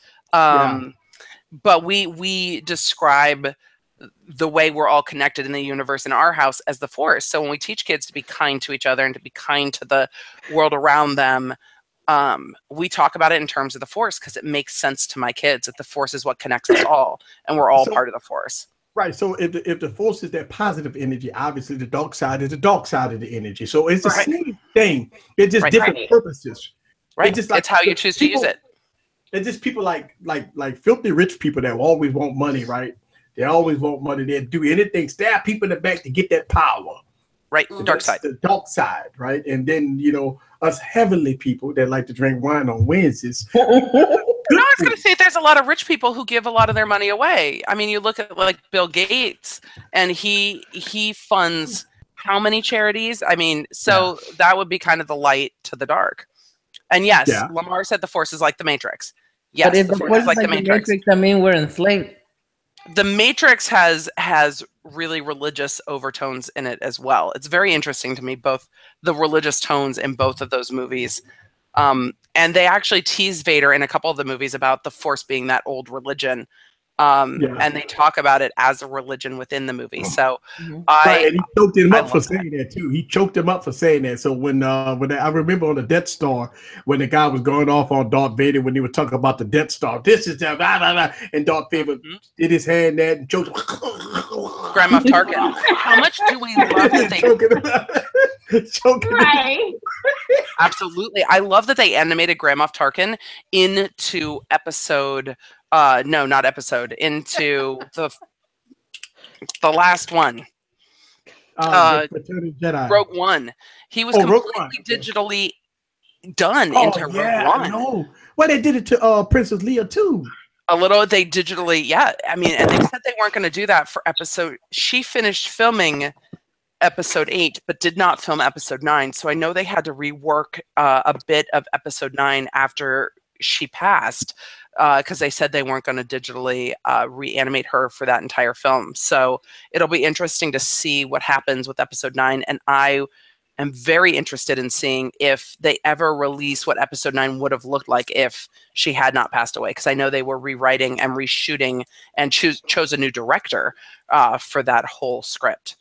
But we describe the way we're all connected in the universe in our house as the Force. So when we teach kids to be kind to each other and to be kind to the world around them, we talk about it in terms of the Force because it makes sense to my kids that the Force is what connects us all, and we're all part of the Force. Right. So if the Force is that positive energy, obviously the dark side is the dark side of the energy. So it's the same thing. It's just different purposes. Right. It's just like it's how you choose to use it. It's just people like filthy rich people that always want money, right? They always want money. They'll do anything, stab people in the back to get that power. Right. The dark side. The dark side, right? And then, you know, us heavenly people that like to drink wine on Wednesdays. No, I was going to say there's a lot of rich people who give a lot of their money away. I mean, you look at like Bill Gates, and he funds how many charities? I mean, so that would be kind of the light to the dark. And yes, Lamar said the Force is like the Matrix. Yes, but if the Force is like the Matrix, I mean, we're enslaved. The Matrix has really religious overtones in it as well. It's very interesting to me, both the religious tones in both of those movies. And they actually tease Vader in a couple of the movies about the Force being that old religion. And they talk about it as a religion within the movie. So and he choked him up for saying that too. He choked him up for saying that. So when I remember on the Death Star, when the guy was going off on Darth Vader, when he was talking about the Death Star, this is the blah, blah, blah, and Darth Vader did his hand that and choked him. Grand Moff Tarkin. How much do we love that they Right. Absolutely. I love that they animated Grand Moff Tarkin into episode into the last one. Jedi. Rogue One. He was completely digitally done into Rogue One. No. Well, they did it to Princess Leia too. A little, they digitally, I mean, and they said they weren't going to do that for episode. She finished filming episode 8, but did not film episode 9. So I know they had to rework a bit of episode 9 after she passed, because they said they weren't going to digitally reanimate her for that entire film. So it'll be interesting to see what happens with episode 9. And I am very interested in seeing if they ever release what episode 9 would have looked like if she had not passed away. Because I know they were rewriting and reshooting and chose a new director for that whole script.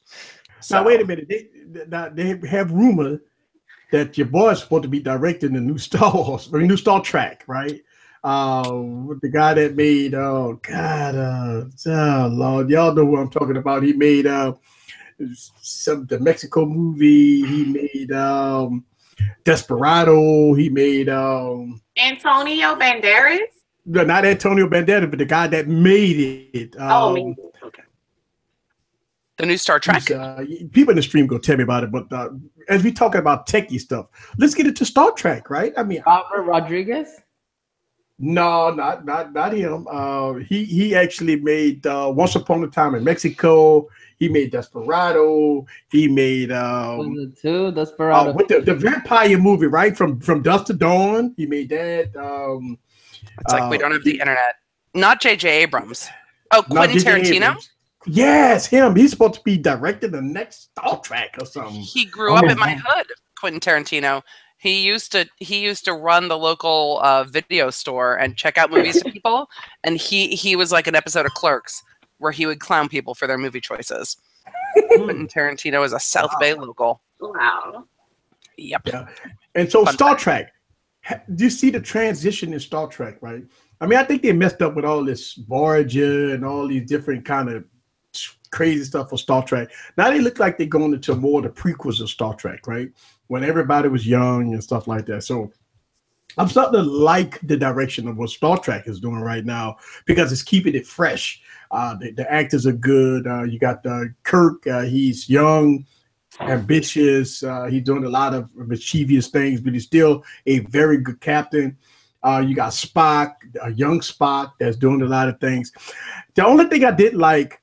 So, now, wait a minute. They have rumor that your boy is supposed to be directing the new Star Wars, or new Star Trek, right? The guy that made, Lord, y'all know what I'm talking about. He made the Mexico movie. He made Desperado. He made Antonio Banderas. No, not Antonio Banderas, but the guy that made it. Okay. The new Star Trek. People in the stream go tell me about it, but as we talking about techie stuff, let's get into Star Trek, right? I mean, Robert Rodriguez. No, not him. He actually made Once Upon a Time in Mexico. He made Desperado. He made Desperado with the vampire movie, right? From Dusk to Dawn. He made that. It's like we don't have the internet. Not J.J. Abrams. Oh, Quentin Tarantino. Abrams. Yes, him. He's supposed to be directing the next Star Trek or something. He grew up in my hood, Quentin Tarantino. He used to run the local video store and check out movies to people, and he was like an episode of Clerks where he would clown people for their movie choices. Quentin Tarantino is a South Bay local. Wow. Yep. Yeah. And so Fun Star Trek, do you see the transition in Star Trek, right? I mean, I think they messed up with all this Voyager and all these different kind of crazy stuff for Star Trek. Now they look like they're going into more of the prequels of Star Trek, right? When everybody was young and stuff like that. So I'm starting to like the direction of what Star Trek is doing right now because it's keeping it fresh. The actors are good. You got Kirk. He's young, ambitious. He's doing a lot of mischievous things, but he's still a very good captain. You got Spock, a young Spock that's doing a lot of things. The only thing I didn't like,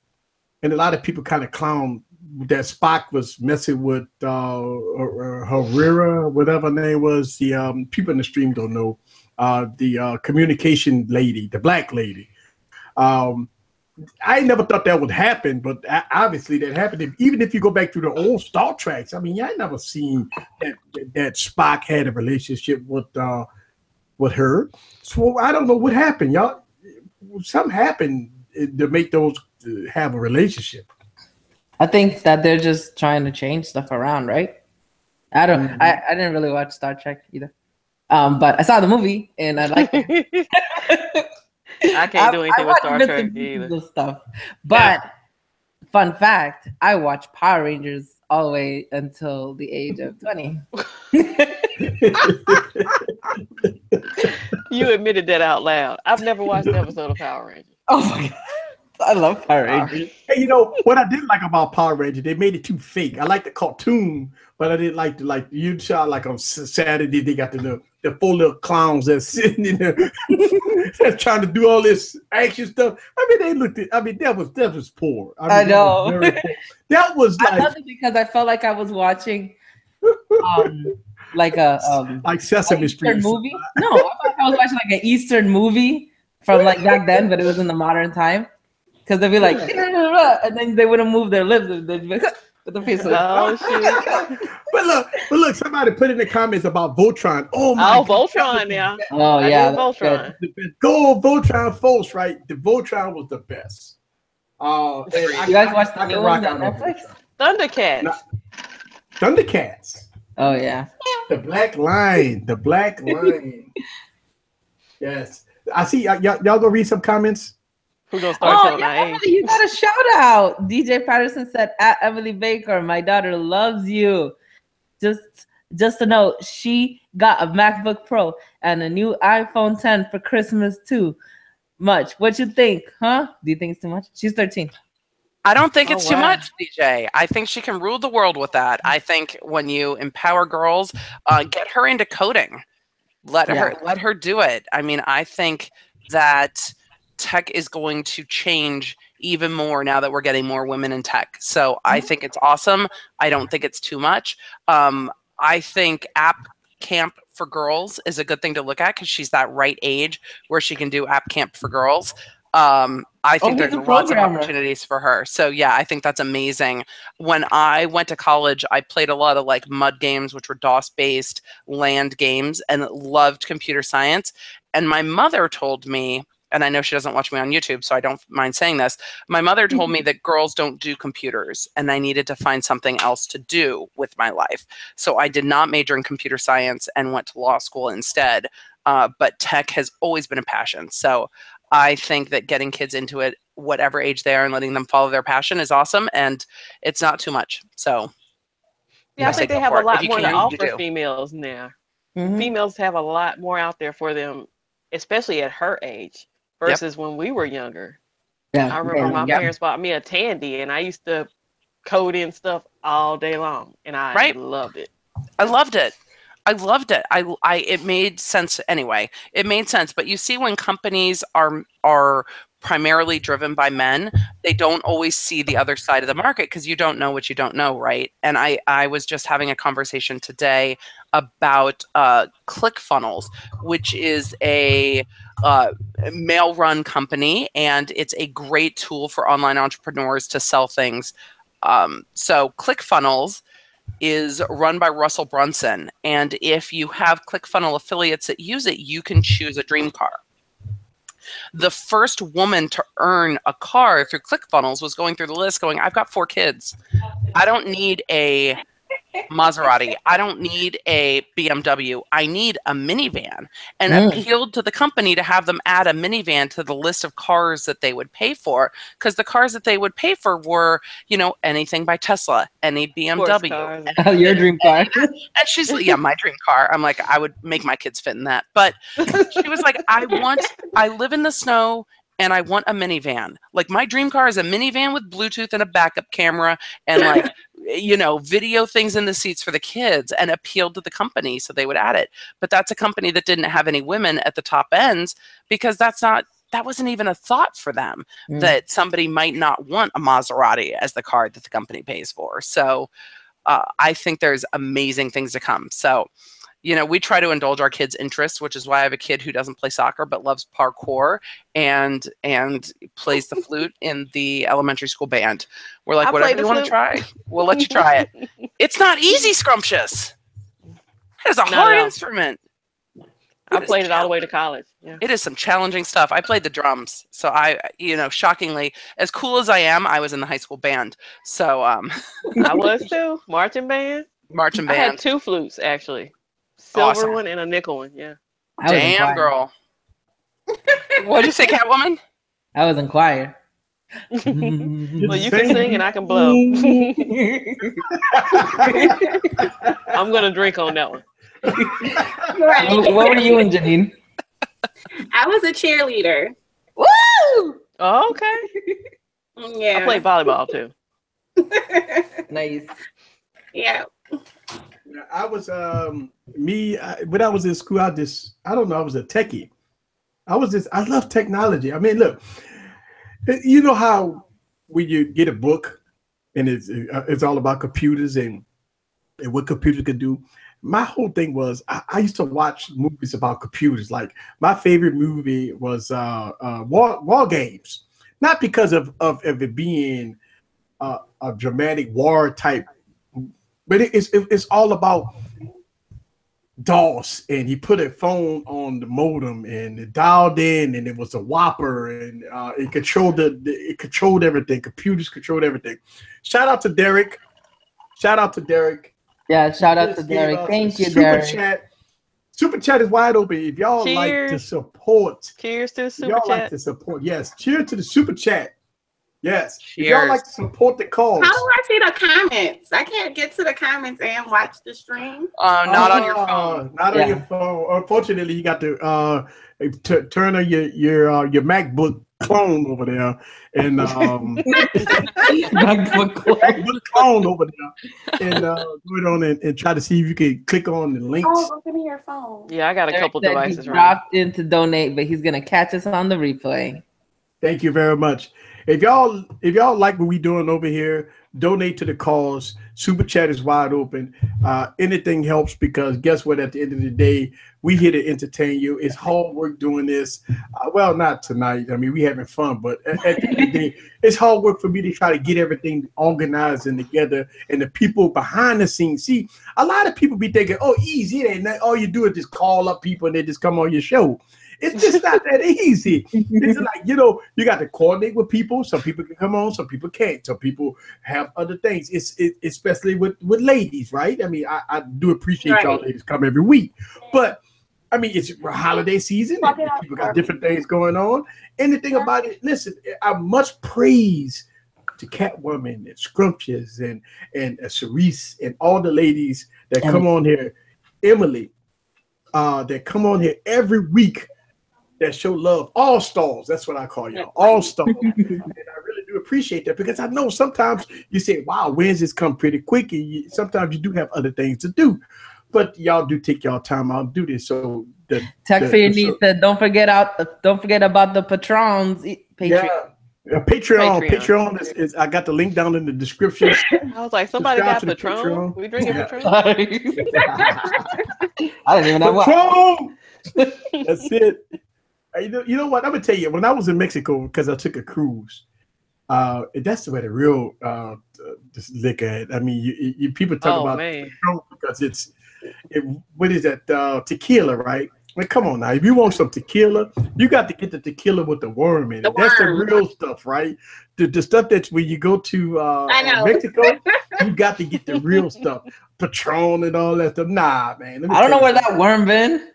and a lot of people kind of clown that Spock was messing with Herrera, whatever her name was. The people in the stream don't know. The communication lady, the black lady. I never thought that would happen, but obviously that happened. Even if you go back to the old Star Treks, I mean, I never seen that Spock had a relationship with her. So I don't know what happened, y'all. Something happened to make those have a relationship. I think that they're just trying to change stuff around, right? I didn't really watch Star Trek either, but I saw the movie and I liked it. I can't do anything with Star Trek either. Stuff. But fun fact, I watched Power Rangers all the way until the age of 20. You admitted that out loud. I've never watched an episode of Power Rangers. Oh my god. I love Power Rangers. Hey, you know what I didn't like about Power Rangers? They made it too fake. I like the cartoon, but I didn't like you saw like on Saturday they got the four little clowns that's sitting in there that's trying to do all this action stuff. I mean, they looked at. I mean, that was poor. I know. That was like. I loved it because I felt like I was watching, like a like Sesame Street movie. No, I felt like I was watching like an Eastern movie from like back then, but it was in the modern time. Because they'd be like, and then they wouldn't move their lips. They'd be like, with the face. Oh shit! but look, somebody put in the comments about Voltron. Oh my! Oh, Voltron, yeah. Oh yeah, Voltron. Go Voltron, folks! Right, the Voltron was the best. You guys watched the new one on Netflix? Thundercats. Thundercats. Oh yeah. The Black Line. The Black Line. Yes, I see. Y'all go read some comments. Who gonna start yeah, you got a shout out. DJ Patterson said, at Emily Baker, my daughter loves you. Just to know, she got a MacBook Pro and a new iPhone 10 for Christmas too. Much. What you think? Huh? Do you think it's too much? She's 13. I don't think it's too much, DJ. I think she can rule the world with that. I think when you empower girls, get her into coding. Let her do it. I mean, I think that tech is going to change even more now that we're getting more women in tech. So I think it's awesome. I don't think it's too much. I think app camp for girls is a good thing to look at because she's that right age where she can do app camp for girls. I think there's lots of opportunities for her. So yeah, I think that's amazing. When I went to college, I played a lot of like mud games, which were DOS based land games, and loved computer science. And my mother told me, and I know she doesn't watch me on YouTube, so I don't mind saying this. My mother told me that girls don't do computers, and I needed to find something else to do with my life. So I did not major in computer science and went to law school instead. But tech has always been a passion. So I think that getting kids into it, whatever age they are, and letting them follow their passion is awesome, and it's not too much. So yeah, I think they have a lot more to offer females now. Females have a lot more out there for them, especially at her age. Versus when we were younger. Yeah, I remember my parents bought me a Tandy, and I used to code in stuff all day long, and I loved it. I loved it. It made sense anyway. It made sense, but you see, when companies are primarily driven by men, they don't always see the other side of the market because you don't know what you don't know, right? And I was just having a conversation today about ClickFunnels, which is a mail-run company, and it's a great tool for online entrepreneurs to sell things. So ClickFunnels is run by Russell Brunson. And if you have ClickFunnels affiliates that use it, you can choose a dream car. The first woman to earn a car through ClickFunnels was going through the list going, I've got 4 kids. I don't need a Maserati. I don't need a BMW. I need a minivan, and appealed to the company to have them add a minivan to the list of cars that they would pay for, because the cars that they would pay for were, you know, anything by Tesla, any BMW. Your dream car. And she's like, yeah, my dream car. I'm like, I would make my kids fit in that. But she was like, I live in the snow and I want a minivan. Like, my dream car is a minivan with Bluetooth and a backup camera and like, you know, video things in the seats for the kids, and appealed to the company so they would add it. But that's a company that didn't have any women at the top ends, because that wasn't even a thought for them, that somebody might not want a Maserati as the car that the company pays for. So I think there's amazing things to come. So, you know, we try to indulge our kids' interests, which is why I have a kid who doesn't play soccer but loves parkour and plays the flute in the elementary school band. We're like, whatever you want to try, we'll let you try it. It's not easy, Scrumptious. It is a hard instrument. I played it all the way to college. Yeah. It is some challenging stuff. I played the drums. So I, you know, shockingly, as cool as I am, I was in the high school band. So I was too. Marching band. I had 2 flutes, actually. Silver one and a nickel one, yeah. Damn, girl. What'd you say, Catwoman? I was in choir. Well, you can sing and I can blow. I'm going to drink on that one. What were you in, Janine? I was a cheerleader. Woo! Oh, okay. Yeah. I played volleyball too. Nice. Yeah. I was when I was in school, I was a techie. I love technology. I mean, look, you know how when you get a book and it's all about computers and what computers can do. My whole thing was I used to watch movies about computers. Like, my favorite movie was War Games, not because of it being a dramatic war type, but it's all about DOS, and he put a phone on the modem and it dialed in, and it was a Whopper, and it controlled everything. Computers controlled everything. Shout out to Derek. Yeah, shout out to Derek. Thank you, Derek. Super chat is wide open. If y'all like to support, cheers to the super chat. Yes, cheers to the super chat. Yes, cheers. If y'all like to support the cause. How do I see the comments? I can't get to the comments and watch the stream. Not on your phone. Not on your phone. Unfortunately, you got to turn on your MacBook clone over there, and MacBook clone over there, and go on and try to see if you can click on the links. Oh, give me your phone. Yeah, I got a couple devices. He dropped in to donate, but he's gonna catch us on the replay. Thank you very much. If y'all like what we doing over here, donate to the cause. Super chat is wide open. Anything helps, because guess what? At the end of the day, we here to entertain you. It's hard work doing this. Well, not tonight. I mean, we having fun, but at the end of the day, it's hard work for me to try to get everything organized and together. And the people behind the scenes, see, a lot of people be thinking, oh, easy. It ain't that. All you do is just call up people and they just come on your show. It's just not that easy. It's like, you know, you got to coordinate with people. Some people can come on, some people can't. Some people have other things. It's especially with ladies, right? I mean, I do appreciate y'all ladies come every week. But, I mean, it's holiday season. And people got different things going on. Anything about it, listen, I much praise to Catwoman and Scrumptious and Cerise and all the ladies that come on here. Emily, that come on here every week, that show love. All stars, that's what I call y'all. All stars. And I really do appreciate that, because I know sometimes you say, wow, Wednesdays come pretty quick, and sometimes you do have other things to do, but y'all do take y'all time out and do this. So Tech for your needs. Don't forget about the patrons. Patreon. Yeah. Patreon is I got the link down in the description. I was like, somebody got Patron. We drinking Patron? I didn't even know Patron! That's it. You know what? I'm gonna tell you. When I was in Mexico, because I took a cruise, that's where the real this liquor. I mean, you people talk Oh about man. Patron because what is that tequila, right? Like, come on now. If you want some tequila, you got to get the tequila with the worm in it. That's the real stuff, right? The stuff that's when you go to I know. Mexico, you got to get the real stuff. Patron and all that stuff. Nah, man. Let me I don't know tell where you that worm been.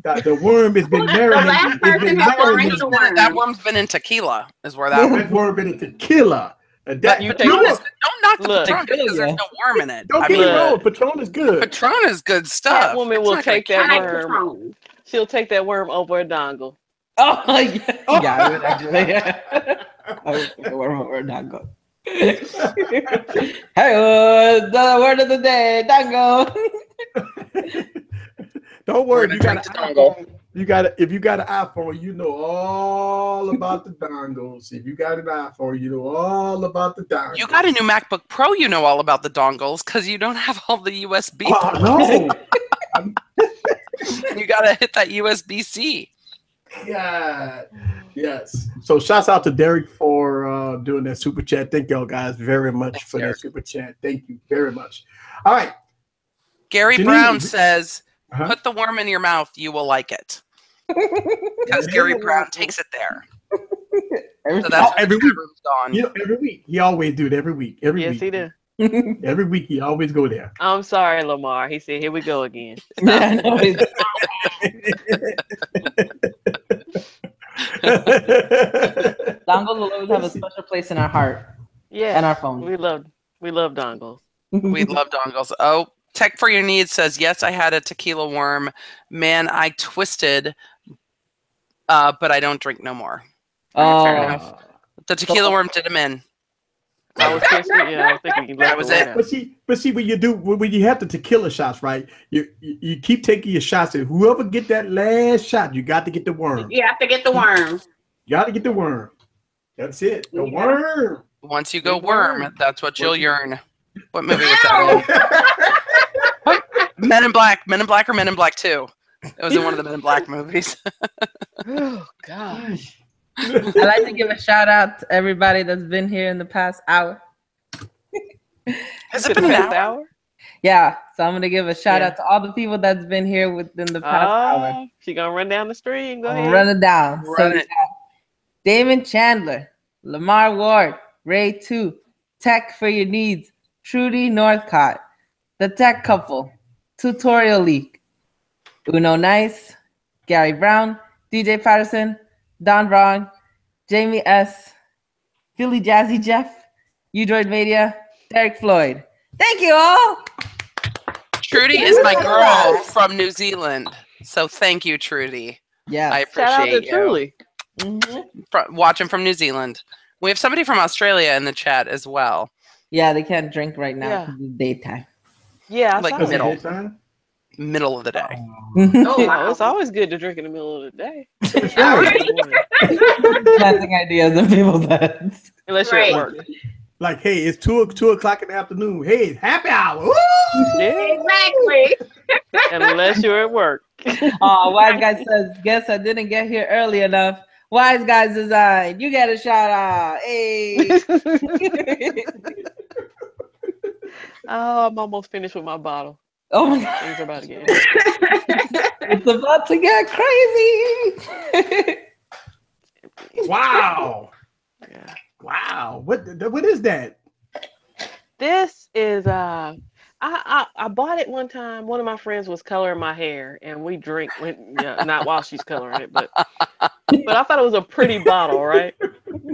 the worm has been marinated. last person had to bring the worm. That worm's been in tequila, is where that That worm been in tequila. And that, You Patron take is, don't knock the Look. Patron just because there's Yeah. no worm in it. don't I get me mean, wrong. Patron is good. Patron is good that stuff. woman It's will not gonna take that I like worm. Patron. She'll take that worm over a dongle. Oh yeah, yeah, I would actually. I would pick a worm over a dango. Hey, the word of the day, dango. Don't We're worry, gonna you got an drink to dongle. iPhone. If you got an iPhone, you know all about the dongles. If you got an iPhone, you know all about the dongles. You got a new MacBook Pro, you know all about the dongles because you don't have all the USB. Oh no! You gotta hit that USB-C. God. Yes. So shouts out to Derek for doing that super chat. Thank y'all guys very much Thanks, for Derek. that super chat. Thank you very much. All right. Gary Janine, Brown says, Uh-huh. "Put the worm in your mouth, you will like it." Because Gary Brown takes it there. So that's every where the week. room's gone. You know, every week. He always do it every week. Every Yes, week. he did. Every week he always go there. I'm sorry, Lamar. He said, "Here we go again." Yeah, I know. Dongles will always have a special place in our heart Yeah, and our phone. we love dongles. We love dongles. Oh, Tech for Your Needs says, yes, I had a tequila worm. Man, I twisted, but I don't drink no more. Oh, Fair enough. The tequila worm did him in. I was pissed. Yeah, I was thinking you left was the it. word out. But see, when you have the tequila shots, right? You keep taking your shots, and whoever get that last shot, you got to get the worm. You have to get the worm. You got to get the worm. That's it. The Yeah. worm. Once you go Big worm. worm, that's what you'll Once you- yearn. What movie was that in? Men in Black or Men in Black 2. It was in one of the Men in Black movies. Oh gosh. I'd like to give a shout out to everybody that's been here in the past hour. Has it been an hour? Yeah, so I'm gonna give a shout Yeah. out to all the people that's been here within the past hour. She gonna run down the stream. Go I'm ahead. run it down. So Run we it. got Damon Chandler, Lamar Ward, Ray 2, Tech for Your Needs, Trudy Northcott, The Tech Couple, Tutorial League, Uno Nice, Gary Brown, DJ Patterson, Don Braun, Jamie S, Philly Jazzy Jeff, Udroid Media, Derek Floyd. Thank you all. Trudy is my girl from New Zealand. So thank you, Trudy. Yeah. I Shout out to appreciate you. Truly. Watching from New Zealand. We have somebody from Australia in the chat as well. Yeah, they can't drink right now Yeah. because it's daytime. Yeah, I Like saw That's that. middle. a good time. Middle of the day. Oh, You wow. know, it's always good to drink in the middle of the day. Planting ideas in people's heads. Unless you're at Right. work. Like, hey, it's 2 o'clock in the afternoon. Hey, it's happy hour. Woo! Yeah. Exactly. Unless you're at work. Wise Guy says, guess I didn't get here early enough. Wise Guys Design, you get a shout out. Hey. Oh, I'm almost finished with my bottle. Oh my God. Things are about to get It's about to get crazy. Wow. yeah. Wow. What is that? This is I bought it one time. One of my friends was coloring my hair, and we drink. Not while she's coloring it, but I thought it was a pretty bottle, right?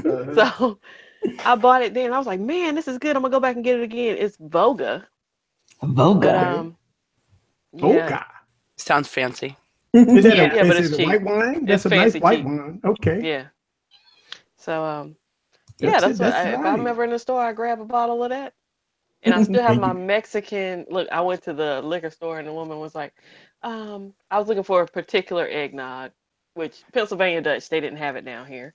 So I bought it then. I was like, man, this is good. I'm gonna go back and get it again. It's Voga. Voga. But, yeah. Okay. Sounds fancy. Is that Yeah, but is it's it a cheap. white wine? That's It's a nice fancy white cheap. wine. Okay. Yeah. So That's that's it. what That's if right. I'm ever in the store, I grab a bottle of that. And I still have And my you- Mexican look. I went to the liquor store and the woman was like, I was looking for a particular eggnog, which Pennsylvania Dutch, they didn't have it down here.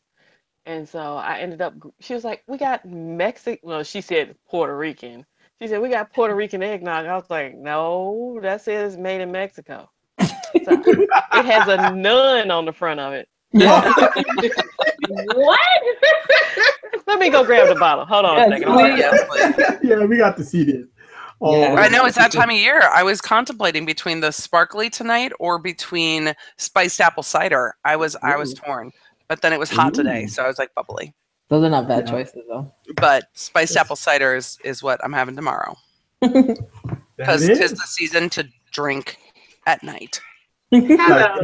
And so I ended up, she was like, we got Mexican, well, she said Puerto Rican. She said, we got Puerto Rican eggnog. I was like, no, that says made in Mexico. So it has a nun on the front of it. Yeah. What? Let me go grab the bottle. Hold on a Yes, second. I'll be please. back. Yes, please. Yeah, we got to see this. Oh, Yeah. I know it's that time of year. I was contemplating between the sparkly tonight or between spiced apple cider. I was Ooh. torn, but then it was hot today, Ooh. so I was like bubbly. Those are not bad Yeah. choices, though. But spiced Yes. apple cider is what I'm having tomorrow That because tis is. the season to drink at night. Like Hello.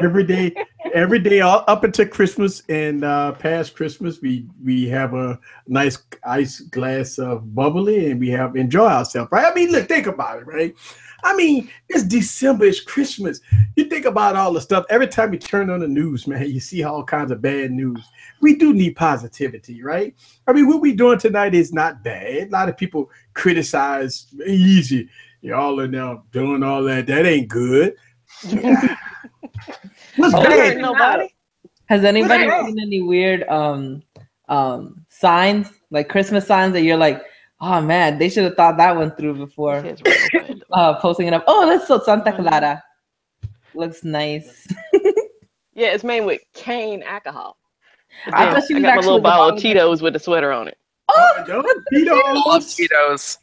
every day up until Christmas and past Christmas, we have a nice ice glass of bubbly and we have enjoy ourselves, right? I mean, look, think about it, right? I mean, it's December, it's Christmas. You think about all the stuff. Every time you turn on the news, man, you see all kinds of bad news. We do need positivity, right? I mean, what we're doing tonight is not bad. A lot of people criticize easy. Y'all are now doing all that. That ain't good. What's Don't bad? hurt nobody. Has anybody What's seen any weird signs, like Christmas signs that you're like, oh man, they should have thought that one through before His right open. posting it up? Oh, that's so Santa Clara. Looks nice. Yeah, it's made with cane alcohol. But I then thought she I was got my actually little the bottle of bottom. Cheetos with the sweater on it. Oh, Love Cheetos.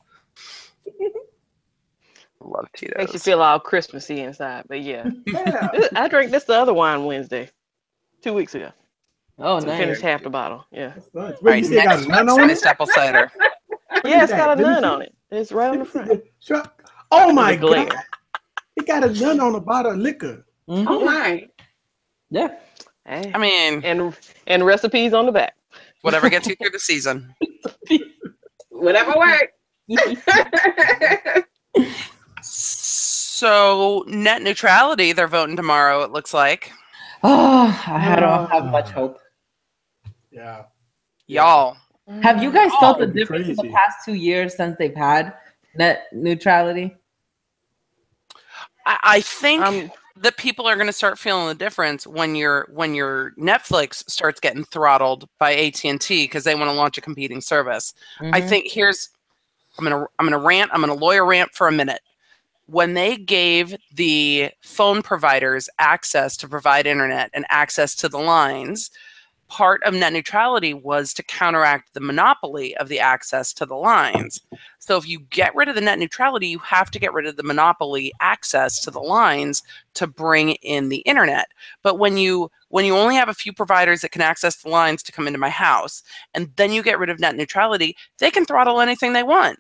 Love Makes you Cheetos. feel all Christmassy inside. But yeah, Yeah. I drank this the other wine Wednesday, 2 weeks ago. Oh, I finished nice. half the bottle. Yeah, That's nice. All Wait, right, you say it got next a nun week's on it? spiced apple cider. yeah, it's is got a that? Let me nun see. on it. It's right on the front. Oh It's my a glare. God. It got a nun on a bottle of liquor. Mhm. Oh my. Yeah. Hey. I mean, And recipes on the back. whatever gets you through the season. Whatever works. So net neutrality, they're voting tomorrow. It looks like Oh, I don't have much hope. Yeah. y'all. Have you guys felt the That'd be difference in the crazy. past 2 years since they've had net neutrality? I think Um, that people are going to start feeling the difference when your Netflix starts getting throttled by AT&T because they want to launch a competing service. I Mhm. think I'm gonna rant. I'm gonna lawyer rant for a minute. When they gave the phone providers access to provide internet and access to the lines, part of net neutrality was to counteract the monopoly of the access to the lines. So if you get rid of the net neutrality, you have to get rid of the monopoly access to the lines to bring in the internet. But when you only have a few providers that can access the lines to come into my house, and then you get rid of net neutrality, they can throttle anything they want.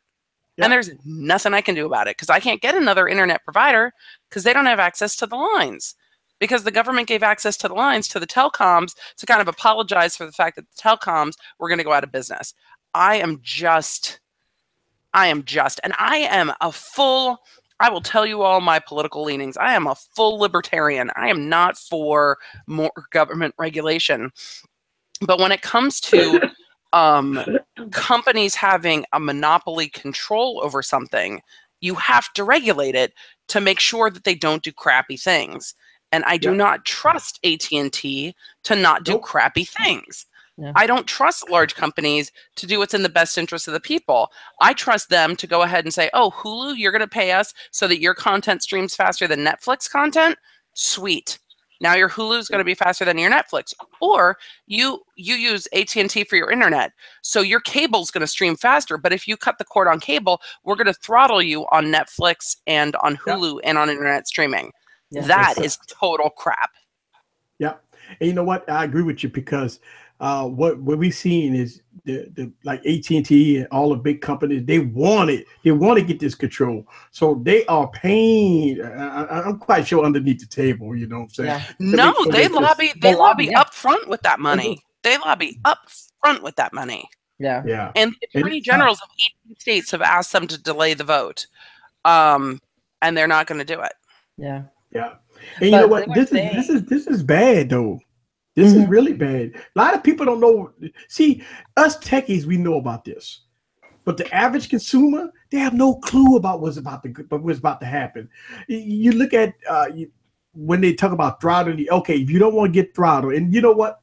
Yep. And there's nothing I can do about it because I can't get another internet provider because they don't have access to the lines. Because the government gave access to the lines to the telecoms to kind of apologize for the fact that the telecoms were going to go out of business. I am just, and I am I will tell you all my political leanings. I am a full libertarian. I am not for more government regulation. But when it comes to companies having a monopoly control over something, you have to regulate it to make sure that they don't do crappy things. And I do Yep. not trust AT&T to not do Nope. crappy things. Yeah. I don't trust large companies to do what's in the best interest of the people. I trust them to go ahead and say, oh, Hulu, you're going to pay us so that your content streams faster than Netflix content? Sweet. Now your Hulu is going to be faster than your Netflix. Or you use AT&T for your internet, so your cable's going to stream faster. But if you cut the cord on cable, we're going to throttle you on Netflix and on Hulu and on internet streaming. Yeah. That Yes, is total crap. Yeah. And you know what? I agree with you because what we've seen is the like AT&T and all the big companies, they want to get this control. So they are paying, I'm quite sure underneath the table, you know what I'm saying? Yeah. To No, make sure they that this- lobby. They They lobby yeah. up front with that money. They lobby up front with that money. Yeah. Yeah. And the And attorney it's generals of 18 states have asked them to delay the vote, and they're not going to do it. Yeah. Yeah. And you know But what? they were This is bad though. This is really bad. A lot of people don't know. See, us techies, we know about this. But the average consumer, they have no clue about what's about to happen. You look at when they talk about throttling. Okay, if you don't want to get throttled, and you know what,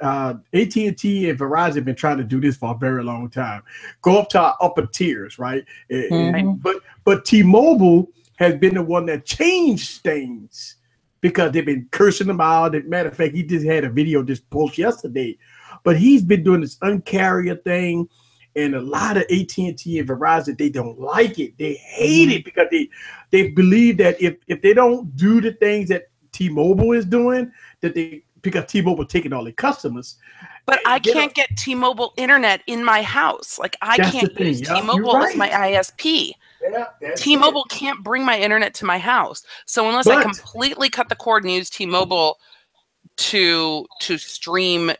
AT&T and Verizon have been trying to do this for a very long time. Go up to our upper tiers, right? Mhm. But T-Mobile has been the one that changed things because they've been cursing them out. As a matter of fact, he just had a video just post yesterday but he's been doing this uncarrier thing, and a lot of AT&T and Verizon, they don't like it. They hate it because they believe that if they don't do the things that T-Mobile is doing, that they because T-Mobile taking all their customers. But I can't get T-Mobile internet in my house. Like I can't use T-Mobile as my ISP. Yeah, T-Mobile can't bring my internet to my house. So unless I completely cut the cord and use T-Mobile to stream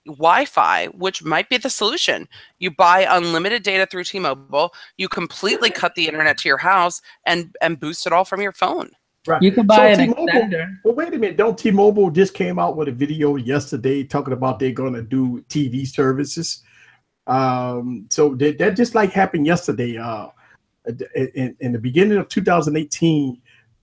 Wi-Fi, which might be the solution. You buy unlimited data through T-Mobile, you completely cut the internet to your house and boost it all from your phone. Right. You can buy an extender. Well, wait a minute. Don't T-Mobile just came out with a video yesterday talking about they're going to do TV services. So that just like happened yesterday. In the beginning of 2018,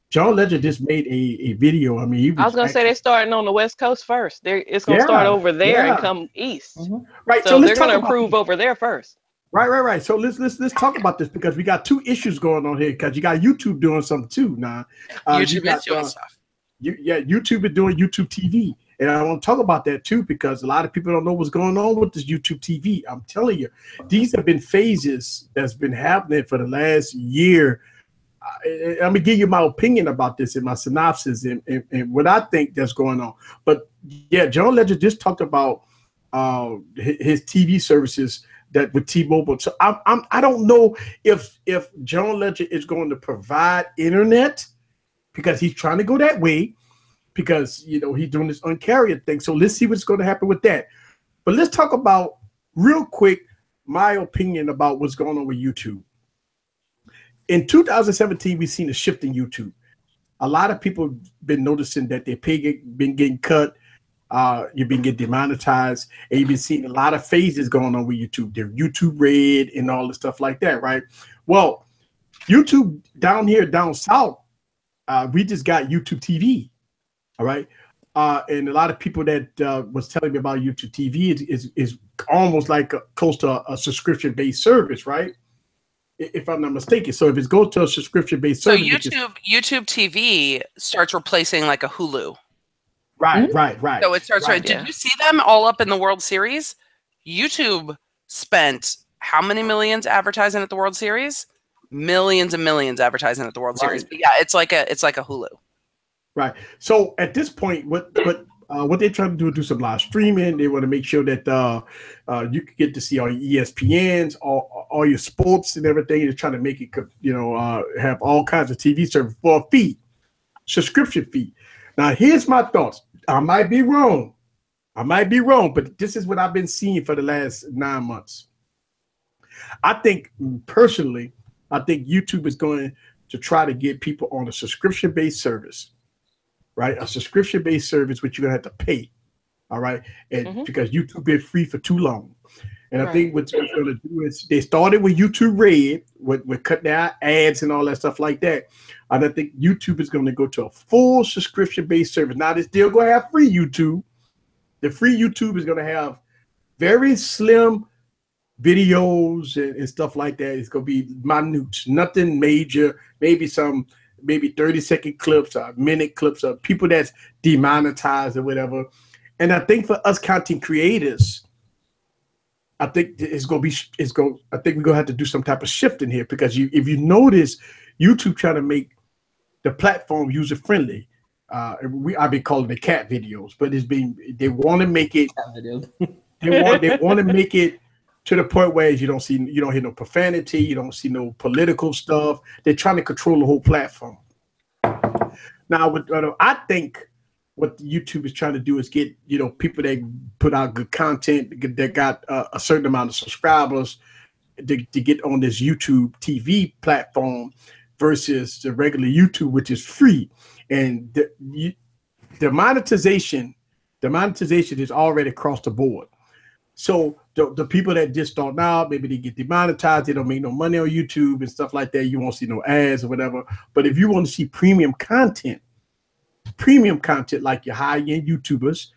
John Legend just made a video. I mean, I was going to say they're starting on the West Coast first. It's going to start over there and come east. Right. So they're going to improve over there first. Right. So let's talk about this because we got two issues going on here because you got YouTube doing something too now. YouTube is doing stuff. YouTube is doing YouTube TV. And I want to talk about that too because a lot of people don't know what's going on with this YouTube TV. I'm telling you, these have been phases that's been happening for the last year. I'm going to give you my opinion about this in my synopsis and what I think that's going on. But yeah, John Legend just talked about his TV services that with T-Mobile. So I don't know if John Legend is going to provide internet because he's trying to go that way because, you know, he's doing this uncarrier thing. So let's see what's going to happen with that. But let's talk about real quick my opinion about what's going on with YouTube. In 2017, we've seen a shift in YouTube. A lot of people been noticing that their pay been getting cut. You've been getting demonetized, and you've been seeing a lot of phases going on with YouTube. They're YouTube Red and all the stuff like that, right? Well, YouTube down here, down south, we just got YouTube TV, all right? And a lot of people that was telling me about YouTube TV is almost like close to a subscription-based service, right? If I'm not mistaken. So if it goes to a subscription-based service. So YouTube TV starts replacing like a Hulu. Right. So it starts right. Did you see them all up in the World Series? YouTube spent how many millions advertising at the World Series? Millions and millions advertising at the World Series. But yeah, it's like a Hulu. Right. So at this point, what they're trying to do is some live streaming. They want to make sure that you can get to see all your ESPNs, all your sports and everything. They're trying to make it, have all kinds of TV service for a fee, subscription fee. Now, here's my thoughts. I might be wrong, but this is what I've been seeing for the last 9 months. I think personally, YouTube is going to try to get people on a subscription-based service, right? A subscription-based service, which you're going to have to pay, all right? And because YouTube been free for too long. And I think what they're going to do is they started with YouTube Red, with cutting out ads and all that stuff like that. And I think YouTube is going to go to a full subscription-based service. Now, they're still going to have free YouTube. The free YouTube is going to have very slim videos and stuff like that. It's going to be minute, nothing major, maybe 30-second clips or minute clips of people that's demonetized or whatever. And I think for us content creators, I think we're going to have to do some type of shift in here because if you notice, YouTube trying to make the platform user friendly. I've been calling it cat videos, but they want to make it. they want to make it to the point where you don't hear no profanity, you don't see no political stuff. They're trying to control the whole platform. Now, I think what YouTube is trying to do is get people that put out good content that got a certain amount of subscribers to get on this YouTube TV platform versus the regular YouTube, which is free. And the monetization is already across the board. So the people that just start now, maybe they get demonetized, they don't make no money on YouTube and stuff like that. You won't see no ads or whatever. But if you want to see premium content like your high-end YouTubers,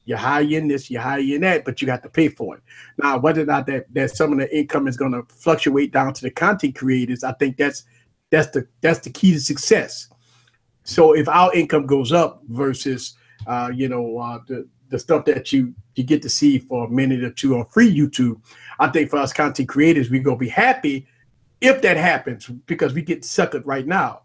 you're high-end this, you're high-end that, but you got to pay for it. Now, whether or not that some of the income is going to fluctuate down to the content creators, I think that's the key to success. So if our income goes up versus the the stuff that you get to see for a minute or two on free YouTube. I think for us content creators, we're gonna be happy if that happens because we get suckered right now.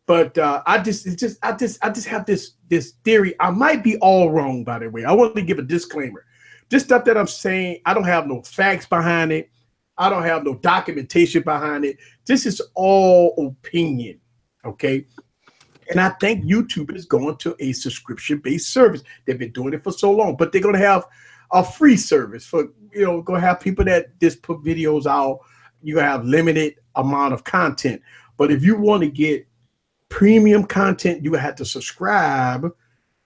But I just have this theory. I might be all wrong, by the way. I want to give a disclaimer. This stuff that I'm saying, I don't have no facts behind it. I don't have no documentation behind it. This is all opinion, okay? And I think YouTube is going to a subscription-based service. They've been doing it for so long, but they're going to have a free service for, going to have people that just put videos out. You're going to have limited amount of content. But if you want to get premium content, you have to subscribe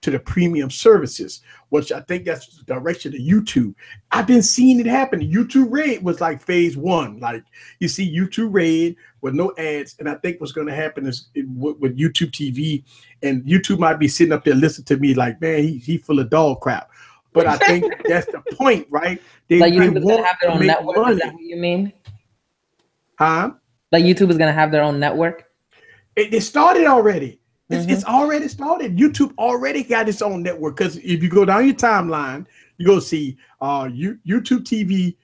to the premium services, which I think that's the direction of YouTube. I've been seeing it happen. YouTube Red was like phase one. Like you see YouTube Red with no ads. And I think what's going to happen is with YouTube TV, and YouTube might be sitting up there listening to me like, man, he full of dog crap. But I think that's the point, right? They YouTube is want gonna have their to own make network. money. Is that what you mean? Huh? Like YouTube is gonna have their own network? It started already. It's already started. YouTube already got its own network. Because if you go down your timeline, you go see YouTube TV.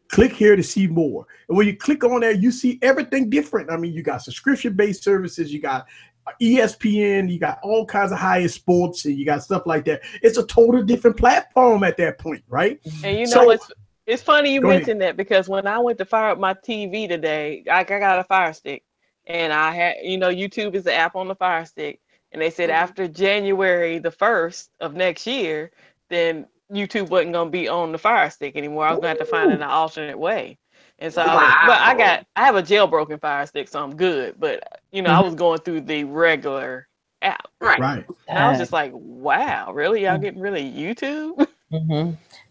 Click here to see more. And when you click on there, you see everything different. I mean, you got subscription-based services. You got ESPN. You got all kinds of high-end sports, and you got stuff like that. It's a total different platform at that point, right? And it's funny you mentioned that because when I went to fire up my TV today, I got a Fire Stick. And I had, YouTube is the app on the Fire Stick. And they said after January the 1st of next year, then YouTube wasn't going to be on the Fire Stick anymore. I was going to have to find an alternate way. And so I have a jailbroken Fire Stick, so I'm good. But, I was going through the regular app. Right. And I was just like, wow, really? Y'all getting rid of YouTube?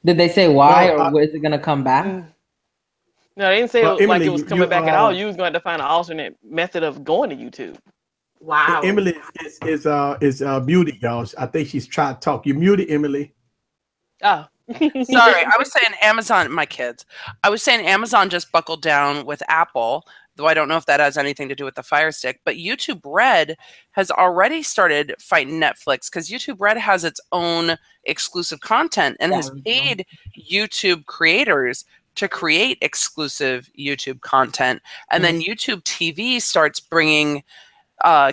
Did they say why or is it going to come back? No, they didn't say Emily, it was coming back at all. You was going to find an alternate method of going to YouTube. Wow. Emily is muted, y'all. I think she's trying to talk. You muted, Emily. Oh. Sorry, I was saying Amazon, my kids. I was saying Amazon just buckled down with Apple, though I don't know if that has anything to do with the Fire Stick. But YouTube Red has already started fighting Netflix because YouTube Red has its own exclusive content and has paid YouTube creators to create exclusive YouTube content. And then YouTube TV starts bringing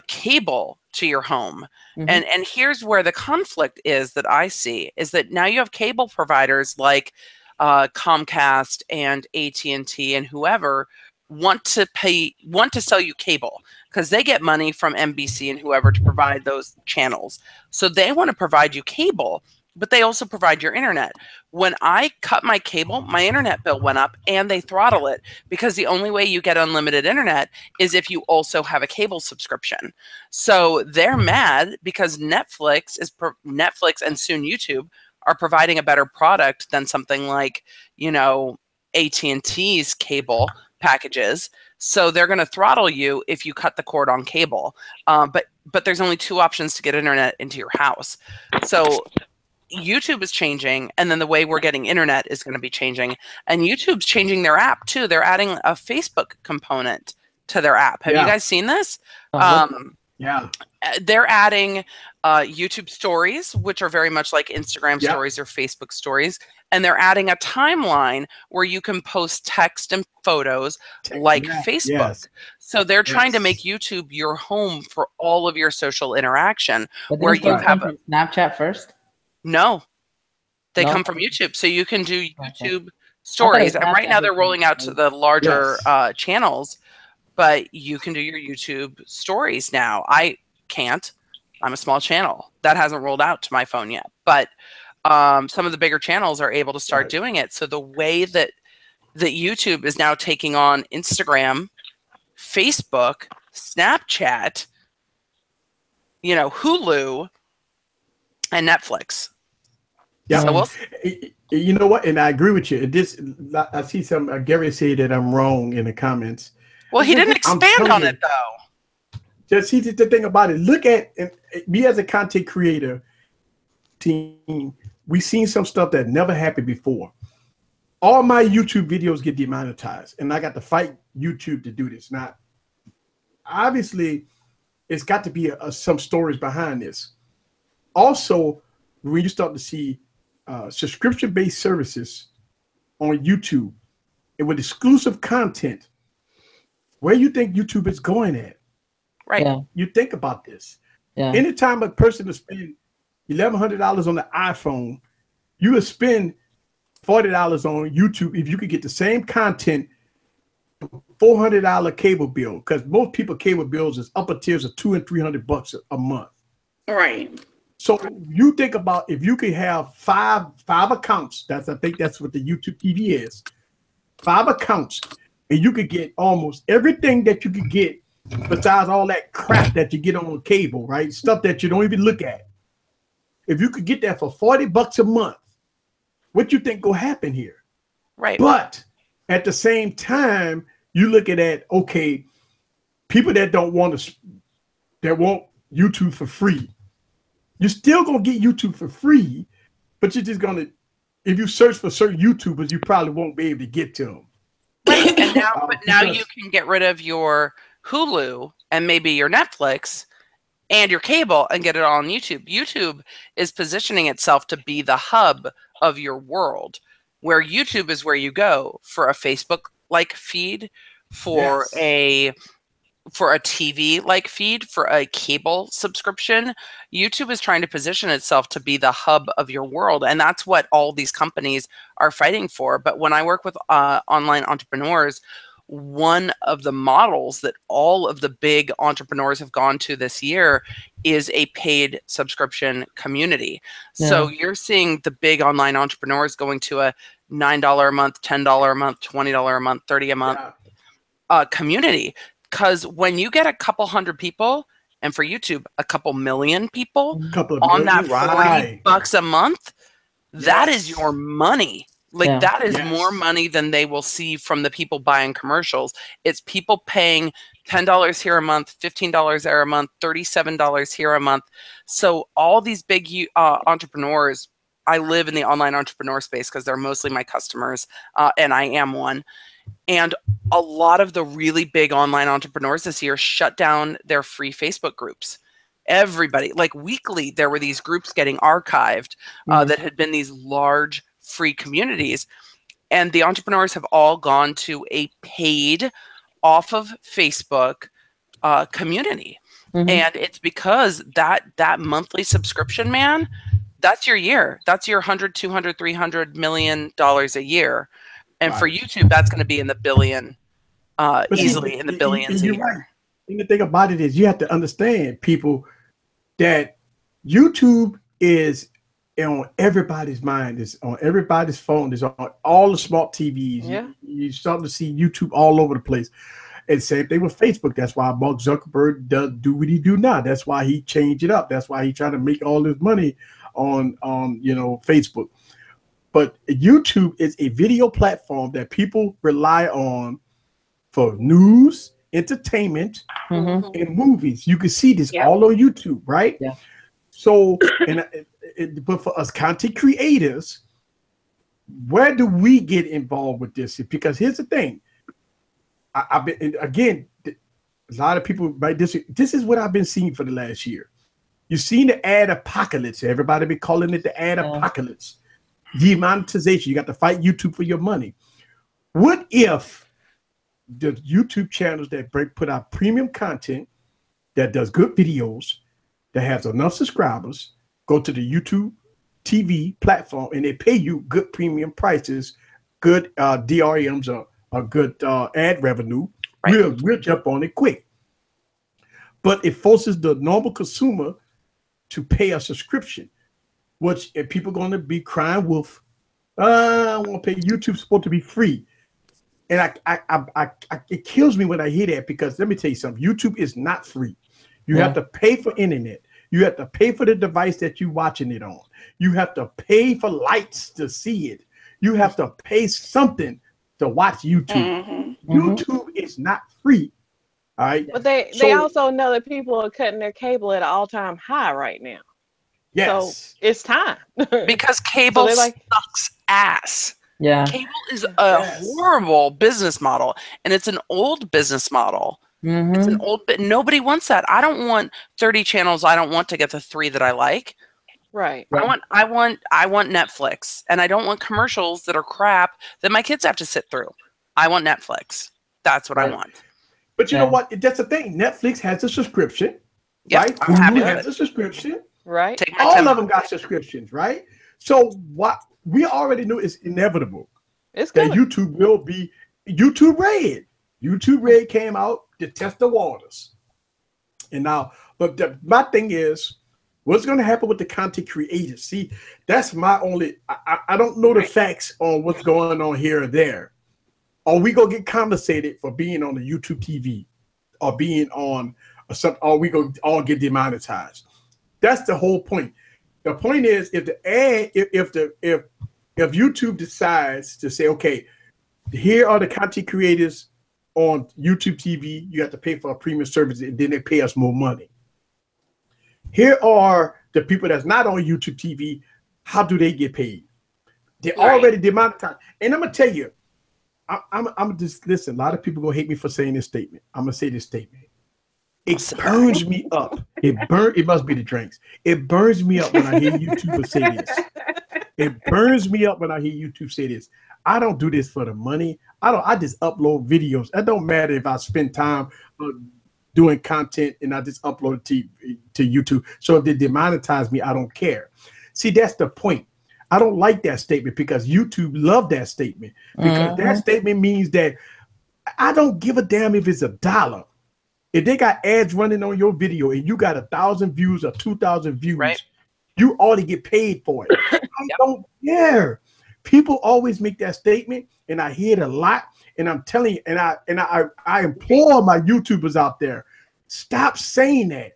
cable to your home. And here's where the conflict is that I see is that now you have cable providers like Comcast and AT&T and whoever want to sell you cable because they get money from NBC and whoever to provide those channels. So they want to provide you cable, but they also provide your internet. When I cut my cable, my internet bill went up and they throttle it because the only way you get unlimited internet is if you also have a cable subscription. So they're mad because Netflix and soon YouTube are providing a better product than something like, AT&T's cable packages. So they're going to throttle you if you cut the cord on cable. But there's only two options to get internet into your house. So YouTube is changing, and then the way we're getting internet is going to be changing. And YouTube's changing their app too. They're adding a Facebook component to their app. Have you guys seen this? Yeah. They're adding YouTube stories, which are very much like Instagram stories or Facebook stories. And they're adding a timeline where you can post text and photos like Facebook. Yes. So they're trying to make YouTube your home for all of your social interaction. But where you have from Snapchat first? No, they come from YouTube. So you can do YouTube stories. And right now they're rolling out to the larger channels, but you can do your YouTube stories now. I can't. I'm a small channel. That hasn't rolled out to my phone yet. But some of the bigger channels are able to start doing it. So the way that YouTube is now taking on Instagram, Facebook, Snapchat, Hulu, and Netflix. Yeah, so you know what? And I agree with you. I see some Gary say that I'm wrong in the comments. Well, he didn't expand on it though. Just see the thing about it. Look at me as a content creator team. We've seen some stuff that never happened before. All my YouTube videos get demonetized, and I got to fight YouTube to do this. Now, obviously, it's got to be some stories behind this. Also, when you start to see subscription-based services on YouTube and with exclusive content, where you think YouTube is going at? Right. Yeah. You think about this. Yeah. Anytime a person to spend $1,100 on the iPhone, you would spend $40 on YouTube if you could get the same content, $400 cable bill, because most people cable bills is upper tiers of $200 and $300 a month. Right. So you think about if you could have five accounts. I think that's what the YouTube TV is. 5 accounts, and you could get almost everything that you could get besides all that crap that you get on cable, right? Stuff that you don't even look at. If you could get that for $40 a month, what you think will happen here? Right. But at the same time, you look at that, okay, people that don't want to, that want YouTube for free, you're still gonna get YouTube for free, but you're just gonna, if you search for certain YouTubers, you probably won't be able to get to them. Right. And now, but now you can get rid of your Hulu and maybe your Netflix and your cable and get it all on YouTube. YouTube is positioning itself to be the hub of your world, where YouTube is where you go for a Facebook-like feed, for a TV-like feed, for a cable subscription. YouTube is trying to position itself to be the hub of your world, and that's what all these companies are fighting for. But when I work with online entrepreneurs, one of the models that all of the big entrepreneurs have gone to this year is a paid subscription community. Yeah. So you're seeing the big online entrepreneurs going to a $9 a month, $10 a month, $20 a month, $30 a month community. Because when you get a couple hundred people, and for YouTube, a couple million people on that $40 a month, that is your money. Like that is more money than they will see from the people buying commercials. It's people paying $10 here a month, $15 there a month, $37 here a month. So all these big entrepreneurs, I live in the online entrepreneur space because they're mostly my customers, and I am one. And a lot of the really big online entrepreneurs this year shut down their free Facebook groups. Everybody, like weekly, there were these groups getting archived that had been these large free communities. And the entrepreneurs have all gone to a paid off of Facebook community. And it's because that monthly subscription, man, that's your year. That's your 100, 200, 300 million dollars a year. And for YouTube, that's going to be in the billion, easily in the billions a year. Right. And the thing about it is you have to understand, people, that YouTube is on everybody's mind. It's on everybody's phone. It's on all the smart TVs. Yeah. You're starting to see YouTube all over the place. And same thing with Facebook. That's why Mark Zuckerberg does do what he do now. That's why he changed it up. That's why he trying to make all this money on Facebook. But YouTube is a video platform that people rely on for news, entertainment, and movies. You can see this all on YouTube, right? Yeah. So, but for us content creators, where do we get involved with this? Because here's the thing. I've been, again, a lot of people, right? This is what I've been seeing for the last year. You've seen the ad apocalypse. Everybody be calling it the ad apocalypse. Demonetization. You got to fight YouTube for your money. What if the YouTube channels that put out premium content, that does good videos, that has enough subscribers, go to the YouTube TV platform and they pay you good premium prices, good DRMs or good ad revenue, we'll jump on it quick. But it forces the normal consumer to pay a subscription, which if people are going to be crying wolf, I want to pay. YouTube's supposed to be free. And it kills me when I hear that, because let me tell you something. YouTube is not free. You have to pay for internet. You have to pay for the device that you're watching it on. You have to pay for lights to see it. You have to pay something to watch YouTube. YouTube is not free. All right. But they also know that people are cutting their cable at an all-time high right now. Yes. So it's time. Because cable sucks ass. Yeah. Cable is a horrible business model, and it's an old business model. It's an old bit. Nobody wants that. I don't want 30 channels. I don't want to get the 3 that I like. Right. I want Netflix, and I don't want commercials that are crap that my kids have to sit through. I want Netflix. That's what I Right. want. But you know what? That's the thing. Netflix has a subscription, Yep, right? I'm happy Hulu with has it. a subscription. Right. Take my All 10 of them got subscriptions, right? So what we already knew is inevitable It's that coming. YouTube will be YouTube Red. YouTube Red came out to test the waters. And now, but my thing is, what's going to happen with the content creators? See, that's my only. I don't know the facts on what's going on here or there. Are we gonna get compensated for being on the YouTube TV or being on some? Are we gonna all get demonetized? That's the whole point. The point is, if the ad, if YouTube decides to say, okay, here are the content creators on YouTube TV, you have to pay for a premium service, and then they pay us more money. Here are the people that's not on YouTube TV. How do they get paid? They're already demonetized. And I'm gonna tell you, I'm just listen. A lot of people gonna hate me for saying this statement. I'm gonna say this statement. It burns me up. It must be the drinks. It burns me up when I hear YouTubers say this. It burns me up when I hear YouTube say this. I don't do this for the money. I just upload videos. It don't matter if I spend time doing content and I just upload it to YouTube. So if they demonetize me, I don't care. See, that's the point. I don't like that statement because YouTube love that statement because that statement means that I don't give a damn if it's $1. If they got ads running on your video and you got 1,000 views or 2,000 views, you ought to get paid for it. I don't care. People always make that statement, and I hear it a lot. And I'm telling you, and I implore my YouTubers out there, stop saying that.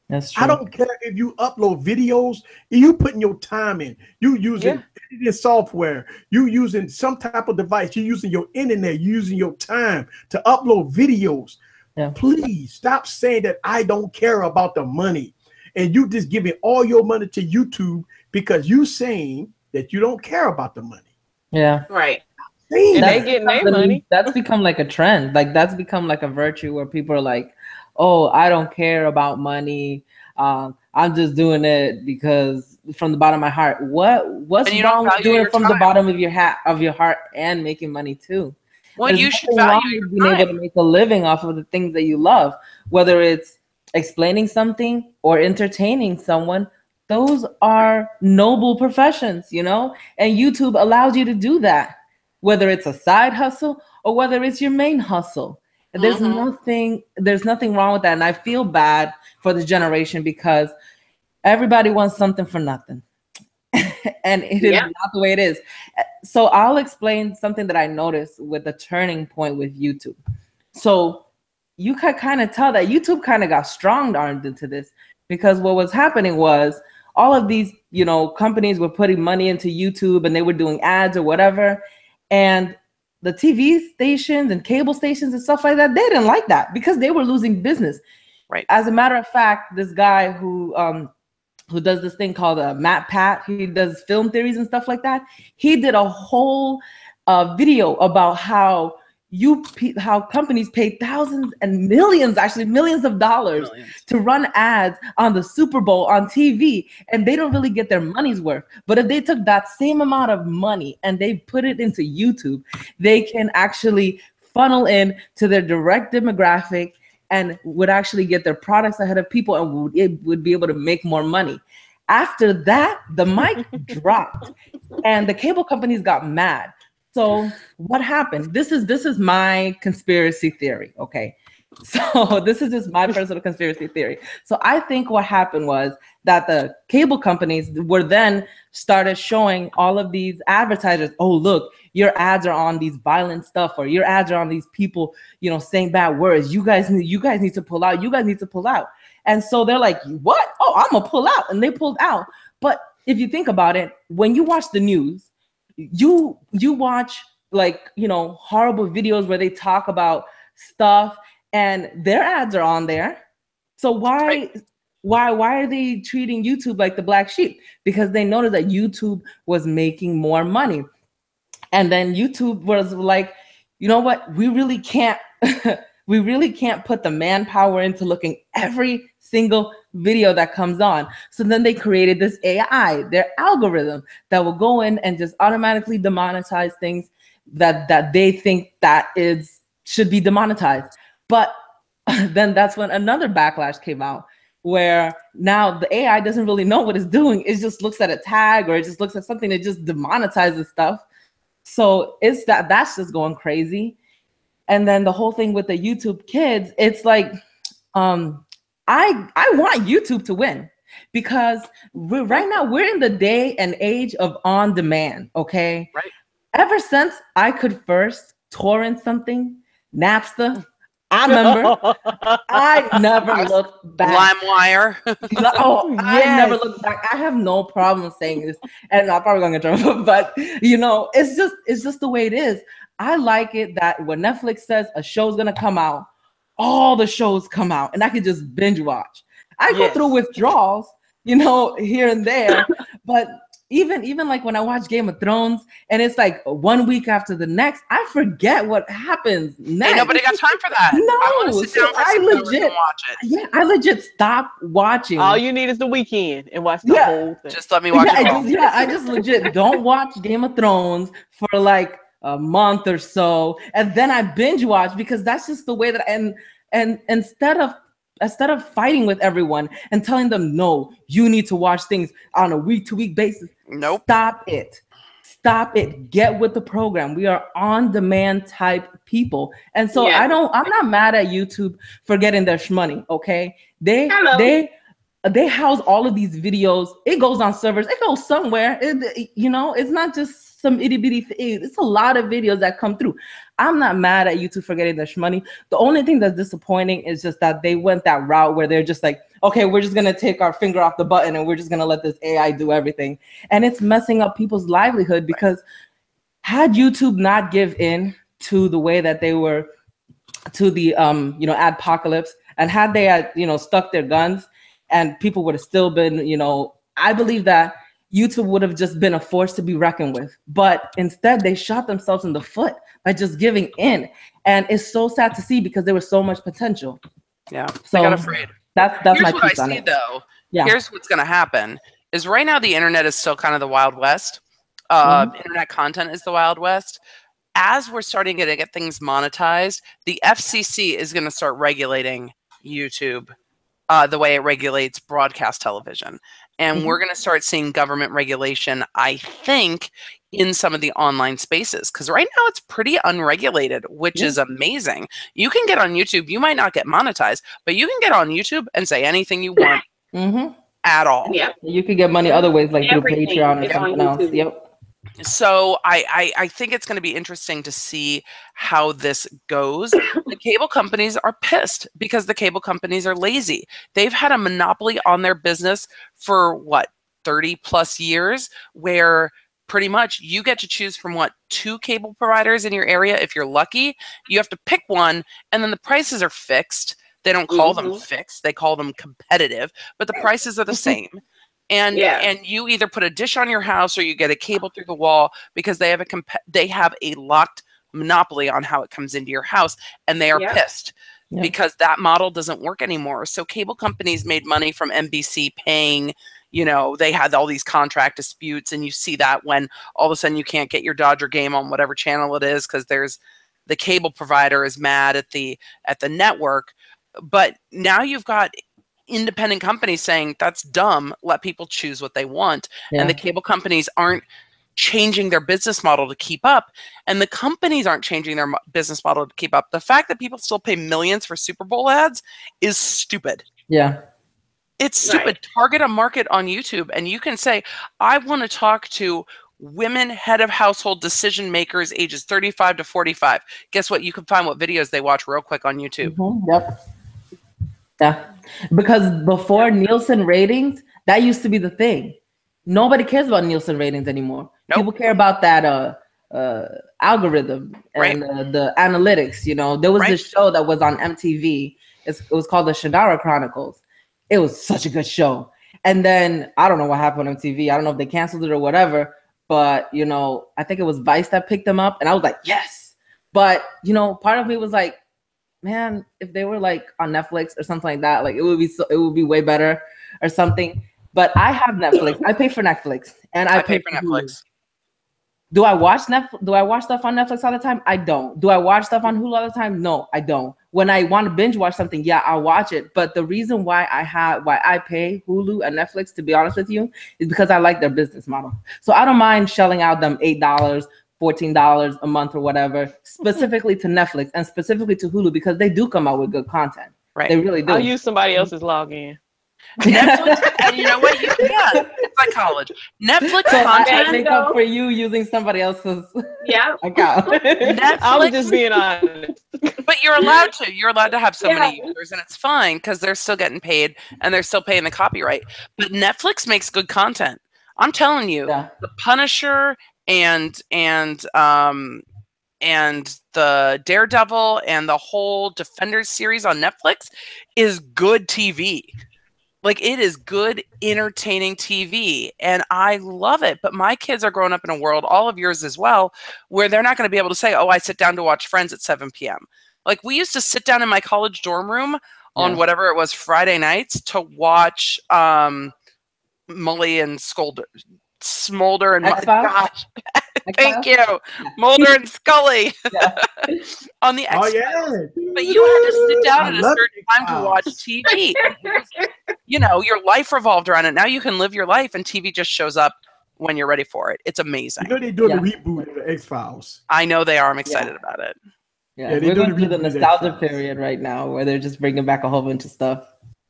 That's true. I don't care if you upload videos, you putting your time in, you using editing software, you using some type of device, you using your internet, you using your time to upload videos. Yeah. Please stop saying that I don't care about the money. And you just giving all your money to YouTube because you saying that you don't care about the money. Yeah. Right. And they getting their money. That's become like a trend. Like that's become like a virtue where people are like, oh, I don't care about money. I'm just doing it because from the bottom of my heart. What's wrong with doing it from the bottom of your heart and making money too? Well, There's you should nothing wrong value with your being time. able to make a living off of the things that you love, whether it's explaining something or entertaining someone. Those are noble professions, you know, and YouTube allows you to do that, whether it's a side hustle or whether it's your main hustle. There's nothing wrong with that. And I feel bad for this generation because everybody wants something for nothing. And it is not the way it is. So I'll explain something that I noticed with the turning point with YouTube. So you could kind of tell that YouTube kind of got strong-armed into this because what was happening was all of these, you know, companies were putting money into YouTube and they were doing ads or whatever. And the TV stations and cable stations and stuff like that, they didn't like that because they were losing business. Right. As a matter of fact, this guy who does this thing called Matt Pat, he does film theories and stuff like that. He did a whole video about how companies pay thousands and millions, actually millions of dollars to run ads on the Super Bowl on TV, and they don't really get their money's worth. But if they took that same amount of money and they put it into YouTube, they can actually funnel in to their direct demographic and would actually get their products ahead of people and would be able to make more money. After that, the mic dropped and the cable companies got mad. So what happened? This is my conspiracy theory, okay? So this is just my personal conspiracy theory. So I think what happened was that the cable companies were then started showing all of these advertisers, oh, look, your ads are on these violent stuff, or your ads are on these people, you know, saying bad words. You guys need to pull out. You guys need to pull out. And so they're like, what? Oh, I'm gonna pull out. And they pulled out. But if you think about it, when you watch the news, you watch like, you know, horrible videos where they talk about stuff and their ads are on there. So why are they treating YouTube like the black sheep? Because they noticed that YouTube was making more money. And then YouTube was like, you know what? We really can't We really can't put the manpower into looking every single video that comes on. So then they created this AI, their algorithm that will go in and just automatically demonetize things that they think that is should be demonetized. But then that's when another backlash came out, where now the AI doesn't really know what it's doing. It just looks at a tag, or it just looks at something that just demonetizes stuff. So it's that's just going crazy. And then the whole thing with the YouTube Kids, it's like, I want YouTube to win, because right now we're in the day and age of on demand. Okay. Right. Ever since I could first torrent something, Napster, I remember I never looked back. LimeWire. I never looked back. I have no problem saying this, and I'm probably gonna get trouble, but it's just the way it is. I like it that when Netflix says a show's gonna come out, all the shows come out, and I can just binge watch. I go through withdrawals, here and there, but even like when I watch Game of Thrones and it's like 1 week after the next, I forget what happens next. Ain't nobody got time for that. No, I want to sit down for I 6 hours legit and watch it. Yeah, I legit stopped watching. All you need is the weekend and watch the whole thing. Just let me watch it all. I just legit don't watch Game of Thrones for like a month or so, and then I binge watch, because that's just the way that and instead of fighting with everyone and telling them, no, you need to watch things on a week-to-week basis. Nope. Stop it. Get with the program. We are on-demand type people. And so I'm not mad at YouTube for getting their shmoney, okay? They house all of these videos. It goes on servers. It goes somewhere. It's not just some itty bitty thing. It's a lot of videos that come through. I'm not mad at YouTube for getting their shmoney. The only thing that's disappointing is just that they went that route where they're just like, okay, we're just gonna take our finger off the button and we're just gonna let this AI do everything. And it's messing up people's livelihood, because had YouTube not give in to the way that they were to the adpocalypse, and had they stuck their guns, and people would have still been, I believe that YouTube would have just been a force to be reckoned with. But instead, they shot themselves in the foot by just giving in. And it's so sad to see, because there was so much potential. Yeah, so I got afraid. That's Here's my what I piece on see, it. though. Yeah. Here's what's going to happen is right now the internet is still kind of the Wild West. Internet content is the Wild West. As we're starting to get things monetized, the FCC is going to start regulating YouTube the way it regulates broadcast television. And we're going to start seeing government regulation, I think, in some of the online spaces. Because right now it's pretty unregulated, which is amazing. You can get on YouTube. You might not get monetized, but you can get on YouTube and say anything you want at all. Yeah. You could get money other ways, like Everything through Patreon or is on something else. YouTube. Yep. So I think it's going to be interesting to see how this goes. The cable companies are pissed because the cable companies are lazy. They've had a monopoly on their business for 30 plus years, where pretty much you get to choose from 2 cable providers in your area. If you're lucky, you have to pick one, and then the prices are fixed. They don't call them fixed. They call them competitive, but the prices are the same. And you either put a dish on your house or you get a cable through the wall, because they have a locked monopoly on how it comes into your house, and they are pissed because that model doesn't work anymore. So cable companies made money from NBC paying, they had all these contract disputes, and you see that when all of a sudden you can't get your Dodger game on whatever channel it is because the cable provider is mad at the network. But now you've got independent companies saying that's dumb, let people choose what they want. And the cable companies aren't changing their business model to keep up, and the companies aren't changing their business model to keep up. The fact that people still pay millions for Super Bowl ads is stupid. It's stupid. Target a market on YouTube, and you can say, I want to talk to women head of household decision makers ages 35 to 45. Guess what? You can find what videos they watch real quick on YouTube. Yeah, because before Nielsen ratings, that used to be the thing. Nobody cares about Nielsen ratings anymore. People care about that algorithm and the analytics. There was this show that was on MTV. It was called the Shannara Chronicles. It was such a good show. And then I don't know what happened on MTV. I don't know if they canceled it or whatever. But I think it was Vice that picked them up, and I was like, yes. But part of me was like, man, if they were like on Netflix or something like that, like it would be way better or something. But I have Netflix. I pay for Netflix, and I pay pay for Hulu. Netflix. Do I watch Netflix? Do I watch stuff on Netflix all the time? I don't. Do I watch stuff on Hulu all the time? No, I don't. When I want to binge watch something, yeah, I'll watch it. But the reason why I pay Hulu and Netflix, to be honest with you, is because I like their business model. So I don't mind shelling out them $8, $14 a month or whatever, specifically to Netflix and specifically to Hulu, because they do come out with good content. Right. They really do. I'll use somebody else's login. Netflix, and you know what? It's like college. Netflix So I content. make up for you using somebody else's account. Netflix, I was just being honest. but you're allowed to. You're allowed to have so many users, and it's fine because they're still getting paid and they're still paying the copyright. But Netflix makes good content. I'm telling you, The Punisher and the Daredevil and the whole Defenders series on Netflix is good TV. Like, it is good, entertaining TV, and I love it. But my kids are growing up in a world, all of yours as well, where they're not going to be able to say, oh, I sit down to watch Friends at 7 p.m. Like, we used to sit down in my college dorm room on whatever it was, Friday nights, to watch Mully and Smolder and gosh. Thank you. Mulder and Scully on the X-Files. Oh, yeah. But you had to sit down at a certain time to watch TV. You know, your life revolved around it. Now you can live your life and TV just shows up when you're ready for it. It's amazing. You know they're doing the reboot of the X-Files. I know they are. I'm excited about it. Yeah, we're going through the nostalgia period right now where they're just bringing back a whole bunch of stuff.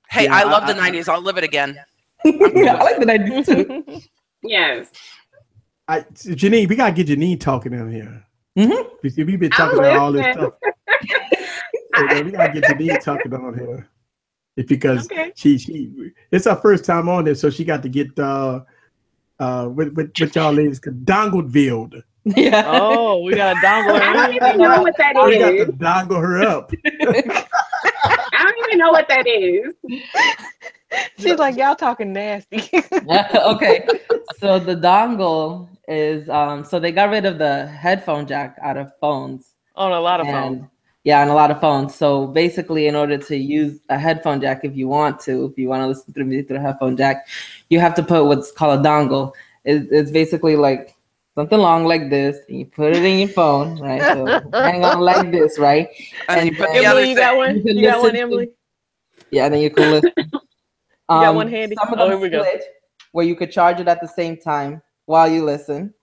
Hey, I love the 90s. I'll live it again. I like the 90s too. Yes. Janine, we gotta get Janine talking down here. Mm-hmm. We've been talking about all this stuff. We gotta get Janine talking on here. Because she it's her first time on this, so she got to get what y'all ladies called dongled-villed. Yeah. Oh, we got a dongle. I don't even know what that We got is. to dongle her up. I don't even know what that is. She's like, y'all talking nasty. Okay, so the dongle is so they got rid of the headphone jack out of phones. On a lot of phones. Yeah, on a lot of phones. So basically, in order to use a headphone jack, if you want to listen to music through a headphone jack, you have to put what's called a dongle. It's basically like something long like this, and you put it in your phone, right? So hang on like this, right? And you put Emily, you got one? You got one, Emily? Yeah, then you can listen. You got one handy? Some of them split where you could charge it at the same time while you listen.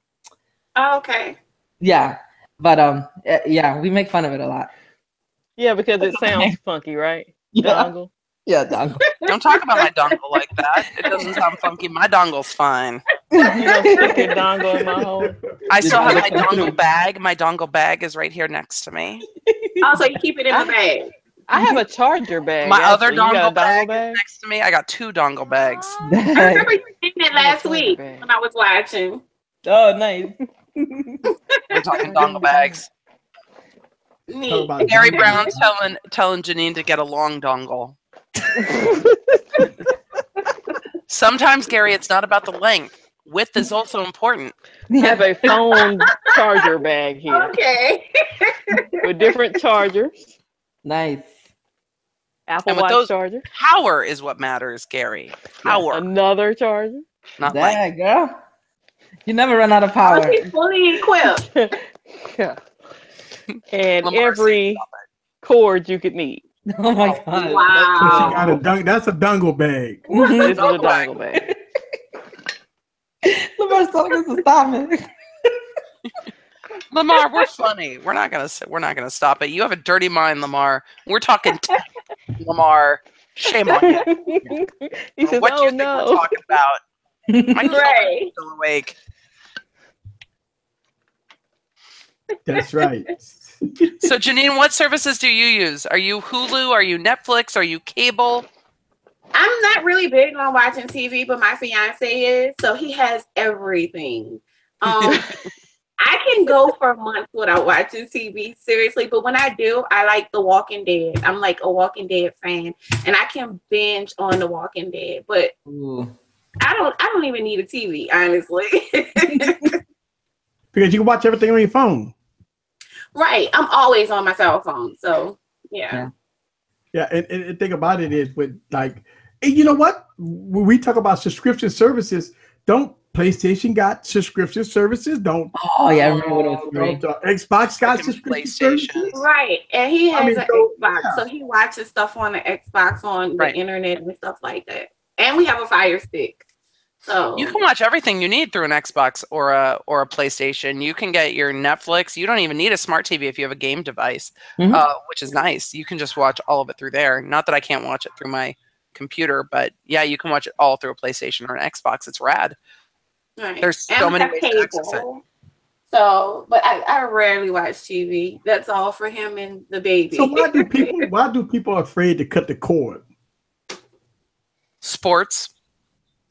Oh, okay. Yeah, but yeah, we make fun of it a lot. Yeah, because it sounds funky, right? Yeah. Dongle. Yeah, dongle. Don't talk about my dongle like that. It doesn't sound funky. My dongle's fine. You don't stick your dongle in my hole. I still have my dongle bag. My dongle bag is right here next to me. Oh, so you keep it in the bag. I have a charger bag. My other actually. You got dongle a bag is next to me. I got 2 dongle bags. I remember you saying that last week when I was watching. Oh, nice. We're talking dongle bags. Neat. Gary Brown telling Janine to get a long dongle. Sometimes, Gary, it's not about the length. Width is also important. I have a phone charger bag here. Okay. With different chargers. Nice. Apple Watch charger. Power is what matters, Gary. Power. Another charger. Not length. Girl. You never run out of power. Oh, she's fully equipped. Yeah. And every cord you could need. Oh my god! Wow. So she got that's a dongle bag. This is a dongle bag. Lamar's telling us to stop it. Lamar, we're funny. We're not gonna stop it. You have a dirty mind, Lamar. We're talking tech, Lamar. Shame on you. He says, what do you think we're talking about? My children are still awake. That's right. So, Janine, what services do you use? Are you Hulu? Are you Netflix? Are you cable? I'm not really big on watching TV, but my fiance is, so he has everything. I can go for months without watching TV, seriously, but when I do, I like The Walking Dead. I'm like a Walking Dead fan, and I can binge on The Walking Dead, but I don't even need a TV, honestly. Because you can watch everything on your phone. Right. I'm always on my cell phone, so Yeah. Yeah, and the thing about it is with like, and you know what? When we talk about subscription services, don't PlayStation got subscription services? Don't Oh yeah, I remember when it was free. Xbox got Freaking subscription PlayStation. services? Right. And he I has mean, an so Xbox, yeah. so he watches stuff on the Xbox on the Right. internet and stuff like that. And we have a Fire Stick. So You can watch everything you need through an Xbox or a PlayStation. You can get your Netflix. You don't even need a smart TV if you have a game device, which is nice. You can just watch all of it through there. Not that I can't watch it through my computer, but yeah, you can watch it all through a PlayStation or an Xbox. It's rad. right. There's And so we many have ways to access it. cable. So, but I rarely watch TV. That's all for him and the baby. So why do people afraid to cut the cord? Sports.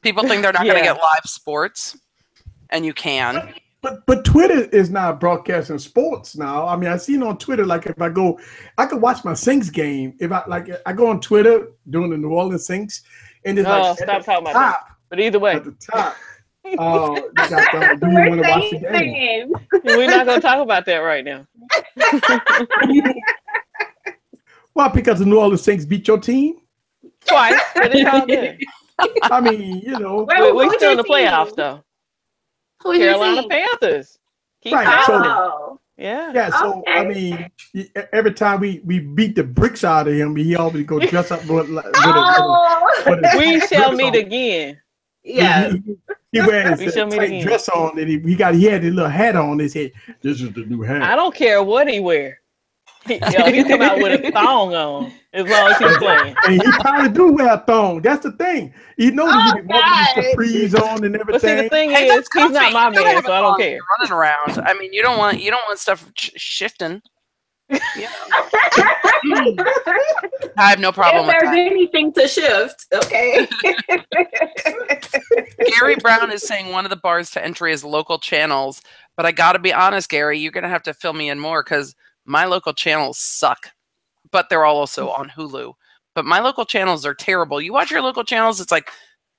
People think they're not going to get live sports, and you can. But Twitter is not broadcasting sports now. I mean, I seen on Twitter, like if I go, I could watch my Saints game. If I go on Twitter during the New Orleans Saints, and it's like stop talking about that. But either way, at the top, you got do you want to watch the game? we're not going to talk about that right now. Well, because the New Orleans Saints beat your team twice, but it's all good. I mean, you know, we're still in the playoffs though. Who's Carolina Panthers. Keep right. so, yeah. So okay. I mean, every time we beat the bricks out of him, he always go dress up with we shall meet again. Yeah. He wears a tight dress on, and he had a little hat on his head. This is the new hat. I don't care what he wear. He come out with a thong on as long as he's playing. And he probably do wear a thong. That's the thing. He knows he be walking with capris on and everything. But see, the thing is, he's not my man, so I don't care. Running around. I mean, you don't want stuff shifting. Yeah. I have no problem with that. If there's anything to shift, okay. Gary Brown is saying one of the bars to entry is local channels, but I got to be honest, Gary, you're gonna have to fill me in more because my local channels suck, but they're all also on Hulu. But my local channels are terrible. You watch your local channels, it's like,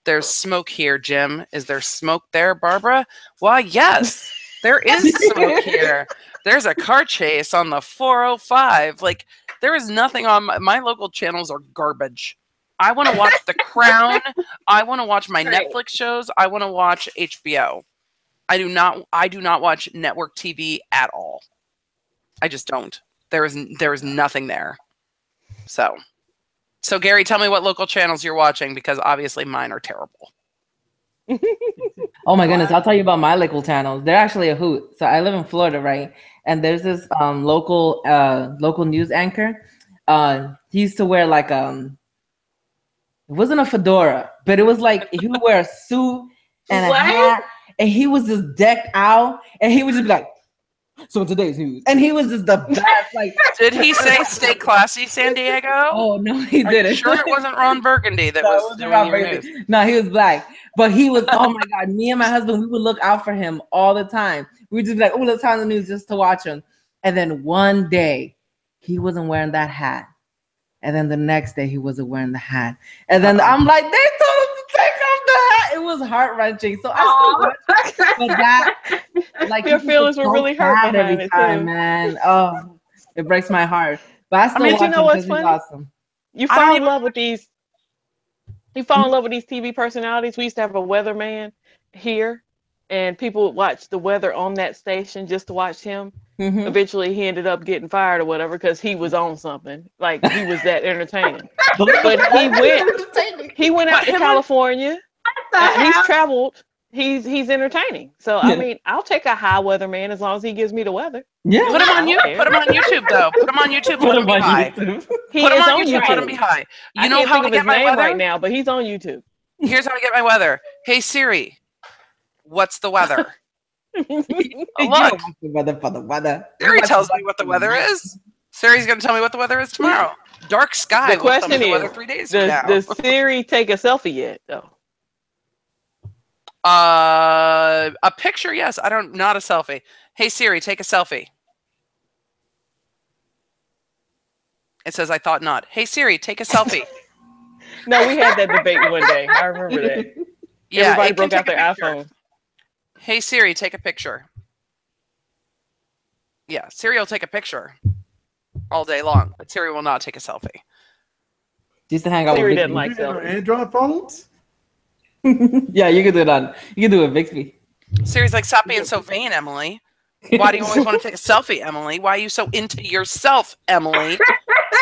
there's smoke here, Jim. Is there smoke there, Barbara? Why, yes, there is smoke here. There's a car chase on the 405. Like, there is nothing on my local channels are garbage. I want to watch The Crown. I want to watch my Netflix shows. I want to watch HBO. I do not watch network TV at all. I just don't. There is nothing there. So Gary, tell me what local channels you're watching because obviously mine are terrible. Oh my goodness, I'll tell you about my local channels. They're actually a hoot. So I live in Florida, right? And there's this local news anchor. He used to wear like it wasn't a fedora, but it was like he would wear a suit and a hat, and he was just decked out, and he would just be like, so in today's news, and he was just the best. Like, did he say "Stay classy, San Diego"? Oh no, he didn't. Sure, it wasn't Ron Burgundy that was doing your news. No, he was black, but he was. Oh my God, me and my husband, we would look out for him all the time. We would just be like, "Oh, let's turn on the news just to watch him." And then one day, he wasn't wearing that hat, and then the next day, he wasn't wearing the hat, and then I'm like, "They told him to take off the hat." It was heart wrenching. So I still watch, but that, like, your feelings were really hurt every time, too. man. Oh, it breaks my heart. But I still watch you know him what's because he's funny? awesome. You fall in love with these. You fall in love with these TV personalities. We used to have a weatherman here, and people would watch the weather on that station just to watch him. Mm-hmm. Eventually, he ended up getting fired or whatever because he was on something. Like he was that entertaining. But he went out to California. He's traveled. He's entertaining. So I mean, I'll take a high weather man as long as he gives me the weather. Yeah, put him on YouTube. Put him on YouTube though. Put him on YouTube. Let him be high. He put him is on YouTube. Let him be high. You know how I get my weather right now, but he's on YouTube. Here's how I get my weather. Hey Siri, what's the weather? Look, the weather. Siri tells me what the weather is. Siri's going to tell me what the weather is tomorrow. Dark sky. The question is, weather 3 days from now. Does Siri take a selfie yet, though? A picture, yes. Not a selfie. Hey Siri, take a selfie. It says, I thought not. Hey Siri, take a selfie. No, we had that debate one day. I remember that. Yeah, everybody broke out their iPhone. Hey Siri, take a picture. Yeah, Siri will take a picture. all day long, but Siri will not take a selfie. She used to hang out Siri with didn't Bixby. like You have selfies. Android phones? Yeah, you can do it on. You can do it with Bixby. Siri's like, stop being so vain, Emily. Why do you always want to take a selfie, Emily? Why are you so into yourself, Emily?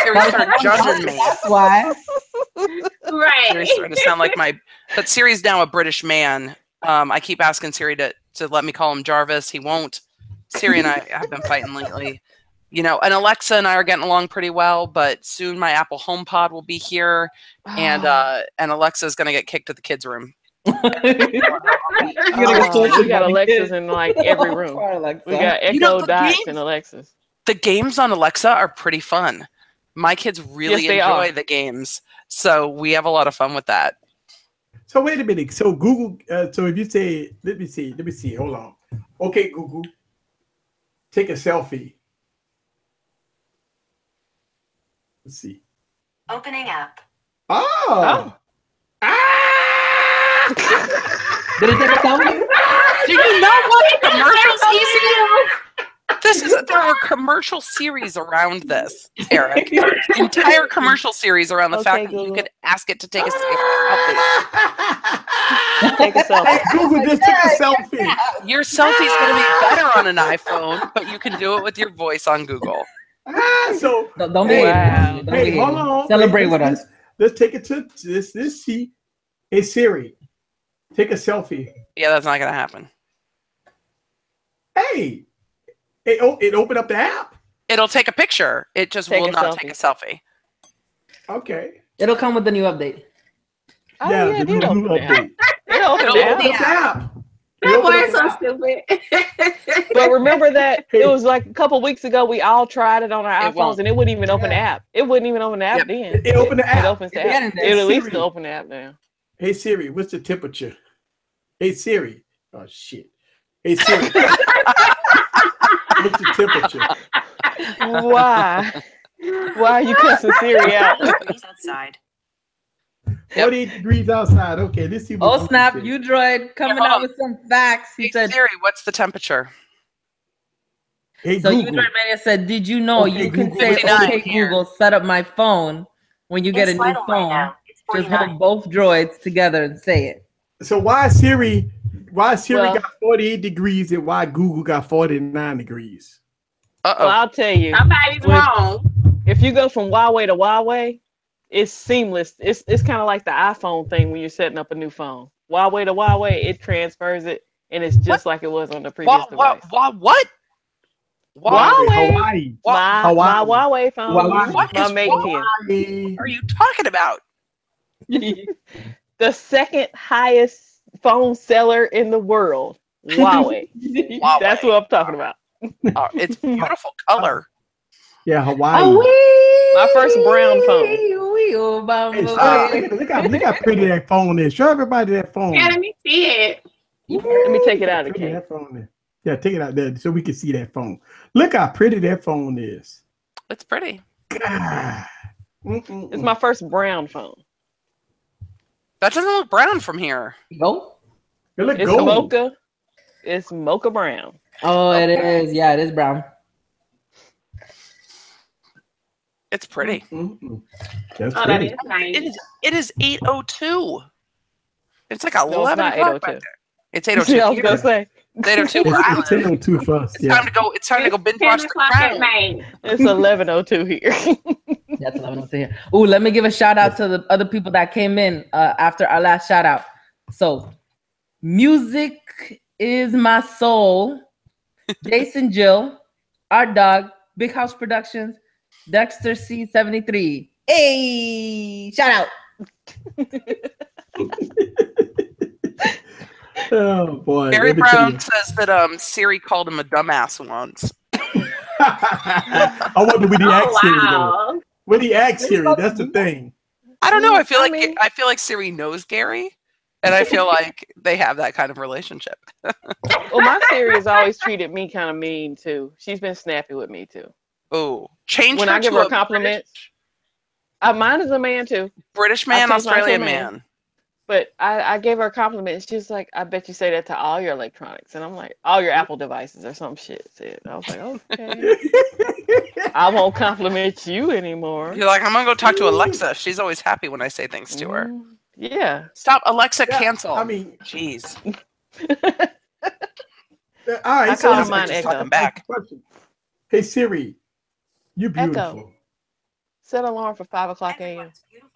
Siri started judging me. That's why. Right. Siri's starting to sound like my. But Siri's now a British man. I keep asking Siri to let me call him Jarvis. He won't. Siri and I have been fighting lately. You know, and Alexa and I are getting along pretty well, but soon my Apple HomePod will be here, and Alexa's gonna get kicked to the kids' room. You're gonna get We got by the Alexas kids. in like every room. Poor Alexa. We got Echo You know, the Dots games- and Alexas. The games on Alexa are pretty fun. My kids really Yes, they enjoy are. the games, so we have a lot of fun with that. So wait a minute. So Google. So if you say, let me see. Hold on. Okay, Google, take a selfie. Let's see. Opening app. Oh. Ah! Did it take a selfie? Do you not watch commercials easily? There are commercial series around this, Eric. Entire commercial series around the Okay, fact that you Google. could ask it to take a selfie. Take a selfie. Hey, Google, just take a selfie. Your selfie's going to be better on an iPhone, but you can do it with your voice on Google. So Don't be hey, hating. Don't be hey, hating. hold on. Celebrate Wait, with us. Let's take it to this sheet. Hey Siri, take a selfie. Yeah, that's not going to happen. Hey, it opened up the app. It'll take a picture. It just Take will a not selfie. take a selfie. Okay. It'll come with the new update. Oh, yeah, the it did new open the app. update. It opened It'll the open app. The app. That It boy opened is so up the app. stupid. But remember that it was like a couple weeks ago. We all tried it on our It won't. iPhones, and it wouldn't even open the app. It wouldn't even open the app Yep. then. It opened the app. It opens the It- app. it- It'll at least Siri. open the app now. Hey Siri, what's the temperature? Hey Siri. Oh shit. Hey Siri. What's the temperature? Why? Why are you cussing Siri out? Degrees outside. 48 degrees outside. Okay, let's see what Oh Google snap! says. You droid coming hold out on. with some facts. He Hey, said. Siri, what's the temperature? Hey So Google. Udroid Mania said, "Did you know Okay, you can Google. say 59 okay here. Google, set up my phone when you get a It's new vital right phone? now. It's Just 49. hold both droids together and say it." So why Siri Well- got 48 degrees and why Google got 49 degrees? Well, Uh-oh. I'll tell you. Somebody's With- wrong. If you go from Huawei to Huawei, it's seamless. It's kind of like the iPhone thing when you're setting up a new phone. Huawei to Huawei, it transfers it, and it's just like it was on the previous device. What? Hawaii. My Hawaii. Huawei phone, Hawaii. What my is Mate 10. Hawaii. Are you talking about? The second highest phone seller in the world, Huawei. Huawei. That's what I'm talking about. Oh, it's beautiful color. Yeah, Hawaii. My first brown phone. Hey, look how pretty that phone is. Show everybody that phone. Yeah, let me see it. Let me take it out of the Pretty case. that phone is. Yeah, take it out there so we can see that phone. Look how pretty that phone is. It's pretty. God. It's my first brown phone. That doesn't look brown from here. Go. It look It's gold. mocha. It's mocha brown. Oh, it is. Yeah, it is brown. It's pretty. That's Oh, that pretty. is nice. It is 8:02. It's like 11 No, it's not o'clock back 8:02. there. It's I was 8:02. gonna say It's 8:02 where I It's live. 10:02 for us. It's Yeah. time to go. It's time to go binge 10 watch The o'clock at Crown. night. it's 11:02 here. That's 11 here. Ooh, let me give a shout out to the other people that came in after our last shout out. So, Music is My Soul, Jason Jill, Art Dog, Big House Productions, Dexter C73. Hey, shout out. Oh boy. Barry let me tell Brown you. says that Siri called him a dumbass once. I wonder what he Oh, asked Siri though. wow. What he asked Siri, that's the thing. I don't know. I feel I like mean- I feel like Siri knows Gary, and I feel like they have that kind of relationship. Well, my Siri has always treated me kind of mean too. She's been snappy with me too. Oh, change When her I give to her a compliments, mine is a man too. British man, changed mine to a Australian man. man. But I gave her a compliment. And she was like, I bet you say that to all your electronics. And I'm like, all your Apple devices or some shit. I was like, okay. I won't compliment you anymore. You're like, I'm gonna go talk to Alexa. She's always happy when I say things to her. Yeah. Stop, Alexa, Yeah, cancel. I mean, jeez. all right. I So call listen, mine just Echo. talking back. Hey Siri, you beautiful. Echo. Set alarm for 5 o'clock a.m. Everyone's beautiful.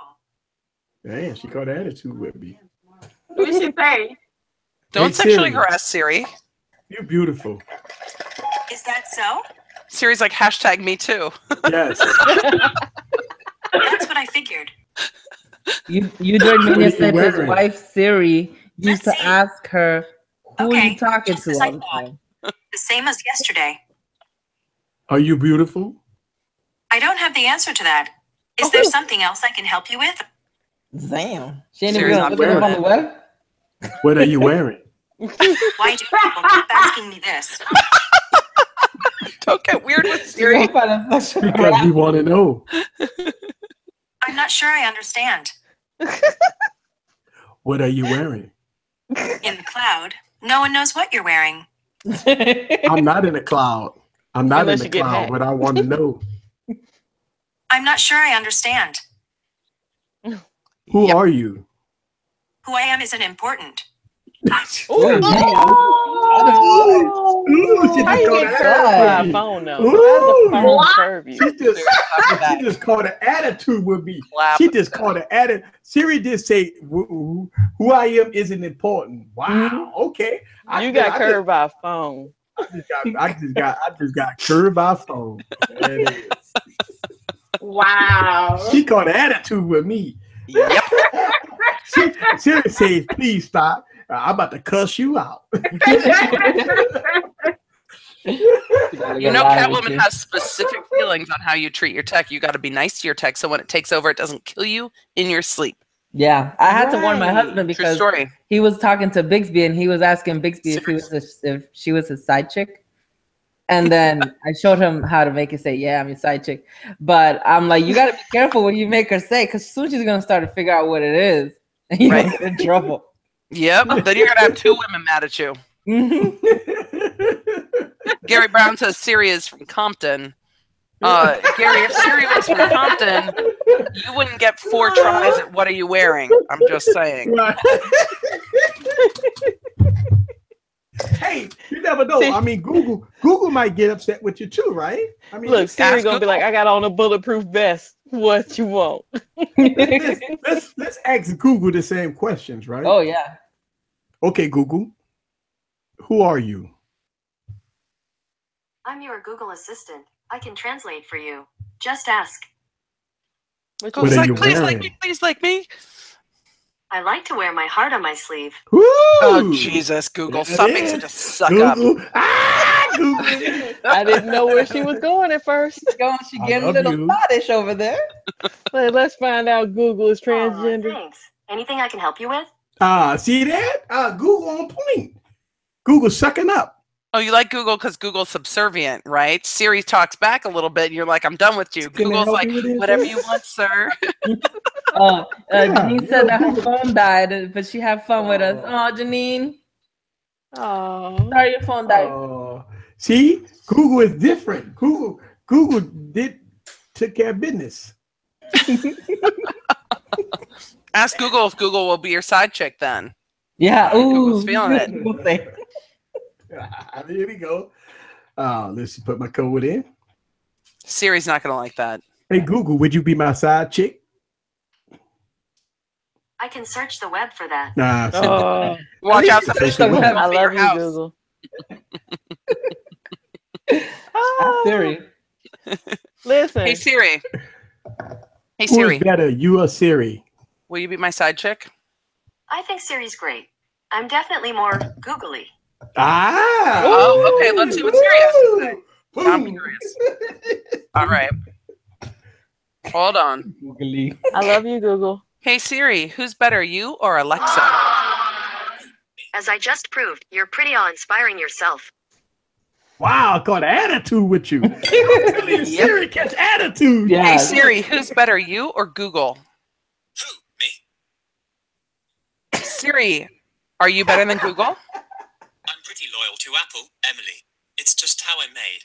Man, she got attitude with me. What she say? Don't Hey, sexually Siri. harass Siri. You beautiful. Is that so? Siri's like, hashtag me too. Yes. That's what I figured. Eugene Mania said his wearing? wife Siri used to Let's see. ask her, "Who are Okay, you talking just to as I all the thought. time?" The same as yesterday. Are you beautiful? I don't have the answer to that. Is there something else I can help you with? Damn, she ain't Siri's even not gonna look it up on feeling the web. What are you wearing? Why do people keep asking me this? Don't get weird with She Siri. gonna find a sexual Because we harassment. want to know. I'm not sure I understand. What are you wearing? In the cloud, no one knows what you're wearing. I'm not in the cloud. I'm not Unless in you the get cloud, hacked. but I want to know. I'm not sure I understand. Who Yep. are you? Who I am isn't important. Ooh, Ooh, she How just you called get an curved by a attitude. phone though? How does the phone What? curve you? She just called an attitude with me. Clap. She just called an attitude. Siri did say, who I am isn't important. Wow. Okay. You got curved by a phone. I just got curved by a phone. There it is. Wow. She called an attitude with me. Yep. Siri says, please stop. I'm about to cuss you out. You know, Catwoman has specific feelings on how you treat your tech. You got to be nice to your tech so when it takes over, it doesn't kill you in your sleep. Yeah, I had to warn my Right. husband True because story. he was talking to Bixby and he was asking Bixby if she was his side chick. And then I showed him how to make it say, "Yeah, I'm your side chick." But I'm like, you got to be careful what you make her say, because soon she's gonna start to figure out what it is, and you're gonna get in trouble. Yep. Then you're going to have two women mad at you. Mhm. Gary Brown says Siri is from Compton. Gary, if Siri was from Compton, you wouldn't get 4 tries at what are you wearing. I'm just saying. Right. Hey, you never know. See- I mean, Google might get upset with you too, right? I mean, Look, Siri ask gonna be Google. like, I got on a bulletproof vest. What you want? let's ask Google the same questions, right? Oh yeah. Okay, Google. Who are you? I'm your Google Assistant. I can translate for you. Just ask. What Google's are like, you please wearing? like me, please like me. I like to wear my heart on my sleeve. Woo! Oh, Jesus, Google. There Stop it being is. such a suck up. Google. Ah, Google. I didn't know where she was going at first. She I getting a love little you. thottish over there. Let's find out Google is Aw, transgender. thanks. Anything I can help you with? See that? Google on point. Google sucking up. Oh, you like Google because Google's subservient, right? Siri talks back a little bit, and you're like, I'm done with you. Can I Google's help like, you with this? whatever you want, sir. Janine said that her Google. phone died, but she had fun with us. Oh, Janine, Oh, sorry your phone died. See, Google is different. Google took care of business. Ask Google if Google will be your side chick then. Yeah, ooh, Google's feeling it. Google thing. There we go. Let's put my code in. Siri's not going to like that. Hey, Google, would you be my side chick? I can search the web for that. Nah. oh. Watch out, At least somebody's it's going to the I come to your love you, house. Google. Ask Siri. Listen, Hey, Siri. Hey, Who Siri. is better, you or Siri? Will you be my side chick? I think Siri's great. I'm definitely more googly. Ah. Oh, okay. Let's see what Siri has to say. Now I'm Boom. curious. All right. Hold on. Googly. I love you, Google. Hey, Siri. Who's better, you or Alexa? As I just proved, you're pretty awe-inspiring yourself. Wow, got attitude with you. I'm telling you, Siri catch attitude. Yeah. Hey, Siri. Who's better, you or Google? Siri, are you better than Google? I'm pretty loyal to Apple, Emily. It's just how I'm made.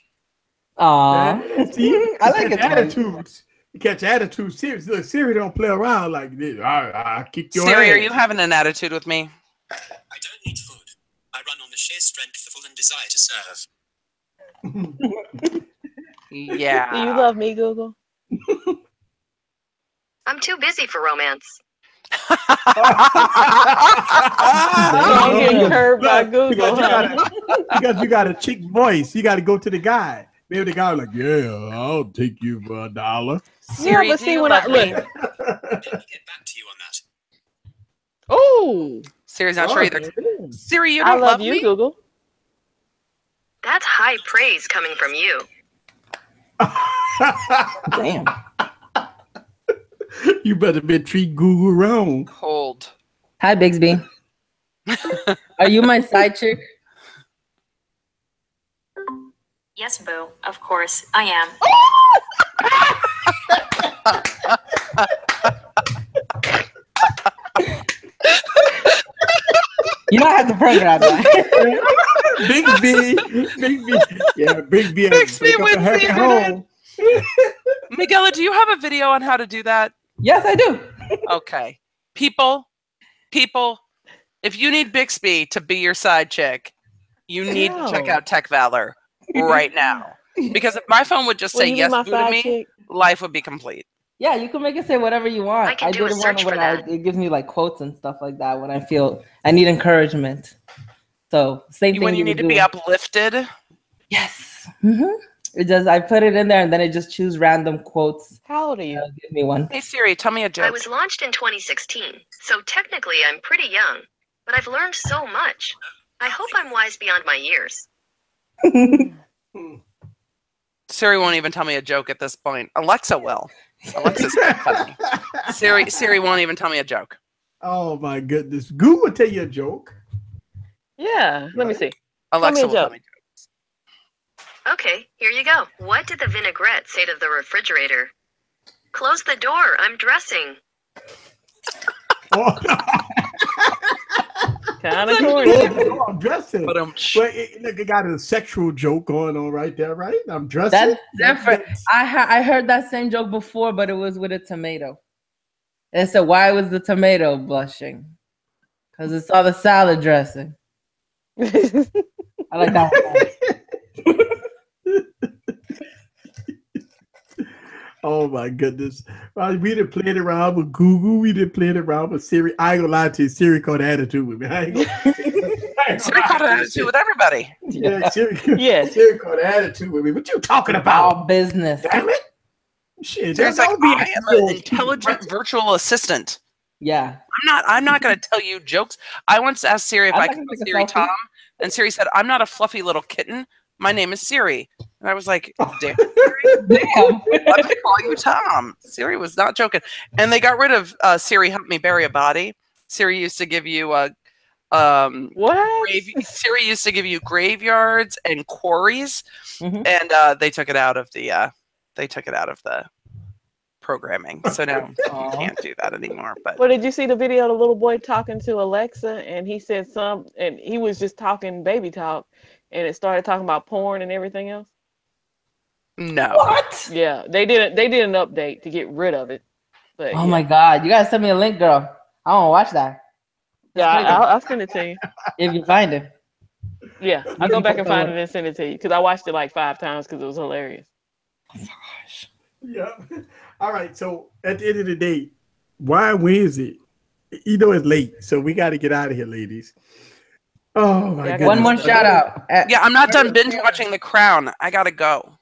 Aw. See, I like it. attitudes. You catch attitudes. Siri, look, Siri don't play around like this. I kick your Siri, ass. are you having an attitude with me? I don't need food. I run on the sheer strength of and desire to serve. Yeah. Do you love me, Google? I'm too busy for romance. I'm getting curved by Google. Because you got a chick voice. You got to go to the guy. Maybe the guy like, yeah, I'll take you for $1. Siri, but do see you when love I me? look. Let me get back to you on that. Oh, Siri's not sure either. Siri, you I don't love love you, me? Google. That's high praise coming from you. Damn. You better be treat Google wrong. Cold. Hi, Bigsby. Are you my side chick? Yes, Boo. Of course, I am. You don't have to program that. Big B. Yeah, Big B. Bixby Break up wins a happy the home. Miguela, do you have a video on how to do that? Yes, I do. Okay. People, if you need Bixby to be your side chick, you need to check No. out Tech Valor right now. Because if my phone would just Will say you be yes, my boo to side me, chick? life would be complete. Yeah, you can make it say whatever you want. I can do a did one search for when that. it gives me like quotes and stuff like that when I feel I need encouragement. So same thing When you need to would be do. uplifted. Yes. It does. I put it in there and then it just choose random quotes. How old are you? Give me one. Hey Siri, tell me a I joke. was launched in 2016, so technically I'm pretty young, but I've learned so much. I hope I'm wise beyond my years. Siri won't even tell me a joke at this point. Alexa will. Alexa's quite funny. Siri won't even tell me a joke. Oh my goodness. Google will tell you a joke. Yeah, let me see. Alexa a will tell joke. me jokes. Okay, here you go. What did the vinaigrette say to the refrigerator? Close the door, I'm dressing. Oh, Kind of corny. I'm dressing. But But it got a sexual joke going on right there, right? I'm dressing. That's different. I heard that same joke before, but it was with a tomato. It said, "Why was the tomato blushing? Because it saw the salad dressing." I like that one. Oh my goodness. Well, we didn't play it around with Google. We didn't play it around with Siri. I ain't gonna lie to you. Siri caught attitude with me. I ain't gonna Siri caught an attitude with everybody. Yeah, Siri, Yes. Siri caught attitude with me. What you talking about? All business. Damn it. Shit, Siri's that like, would be I am an intelligent virtual assistant. Yeah. I'm not gonna tell you jokes. I once asked Siri if I'd I like could to call take a Siri selfie. Tom, and Siri said, I'm not a fluffy little kitten. My name is Siri. And I was like, damn, Damn. let me call you Tom. Siri was not joking. And they got rid of Siri help me bury a body. Siri used to give you What? Siri used to give you graveyards and quarries, Mhm. and they took it out of the programming. So now you Aw. can't do that anymore. But Well, did you see the video of the little boy talking to Alexa, and he said and he was just talking baby talk, and it started talking about porn and everything else. no. What? Yeah, they did an update to get rid of it. But Oh my God! You gotta send me a link, girl. I want to watch that. Yeah, Let's play I'll send it to you. if you find it. Yeah, I'll go back and find it and send it to you because I watched it like 5 times because it was hilarious. Yeah. All right. So at the end of the day, why Wednesday? You know it's late, so we got to get out of here, ladies. Oh my goodness. One more shout out. Yeah, I'm not done binge watching The Crown. I gotta go.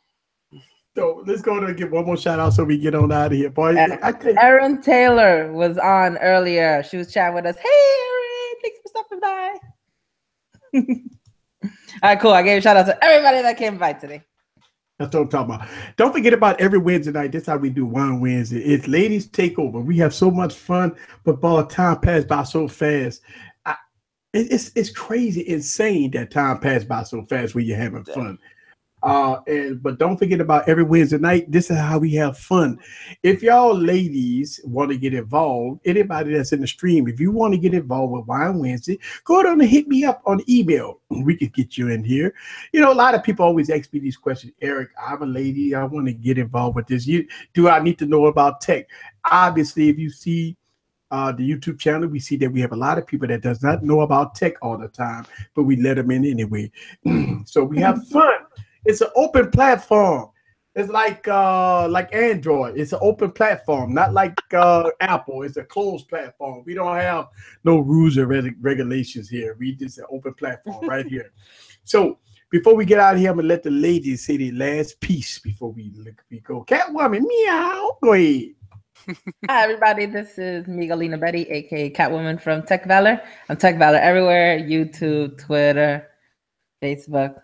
So let's go and get one more shout out so we get on out of here, boy. Erin Taylor was on earlier. She was chatting with us. Hey, Erin, thanks for stopping by. All right, cool. I gave a shout out to everybody that came by today. That's what I'm talking about. Don't forget about every Wednesday night. This is how we do Wine Wednesday. It's Ladies Takeover. We have so much fun, but time passed by so fast. It's crazy, insane that time passed by so fast when you're having fun. But don't forget about every Wednesday night. This is how we have fun. If y'all ladies want to get involved, anybody that's in the stream, if you want to get involved with Wine Wednesday, go down and hit me up on email. We can get you in here. You know, a lot of people always ask me these questions. Eric, I'm a lady. I want to get involved with this. Do I need to know about tech? Obviously, if you see the YouTube channel, we see that we have a lot of people that does not know about tech all the time, but we let them in anyway. So we have fun. It's an open platform. It's like Android. It's an open platform, not like Apple. It's a closed platform. We don't have no rules or regulations here. We just an open platform right here. So before we get out of here, I'm gonna let the ladies say their last piece before we go. Catwoman, meow. Go ahead. Hi, everybody. This is Miguelina Betty, aka Catwoman from Tech Valor. I'm Tech Valor everywhere: YouTube, Twitter, Facebook.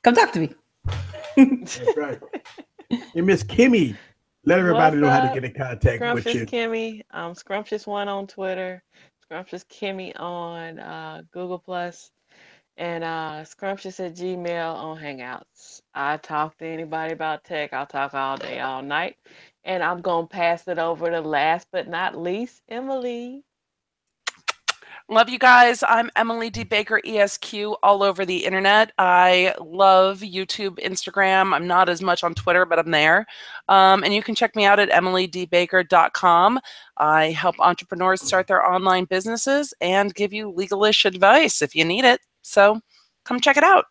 Come talk to me. That's right. And Miss Kimmy, let everybody What's know how to up? get in contact with Scrumptious you. Kimmy. Scrumptious1 on Twitter. Scrumptious Kimmy on Google Plus. And Scrumptious at Gmail on Hangouts. I talk to anybody about tech. I'll talk all day, all night. And I'm going to pass it over to last but not least, Emily. Love you guys. I'm Emily D. Baker, ESQ, all over the internet. I love YouTube, Instagram. I'm not as much on Twitter, but I'm there. And you can check me out at emilydbaker.com. I help entrepreneurs start their online businesses and give you legalish advice if you need it. So come check it out.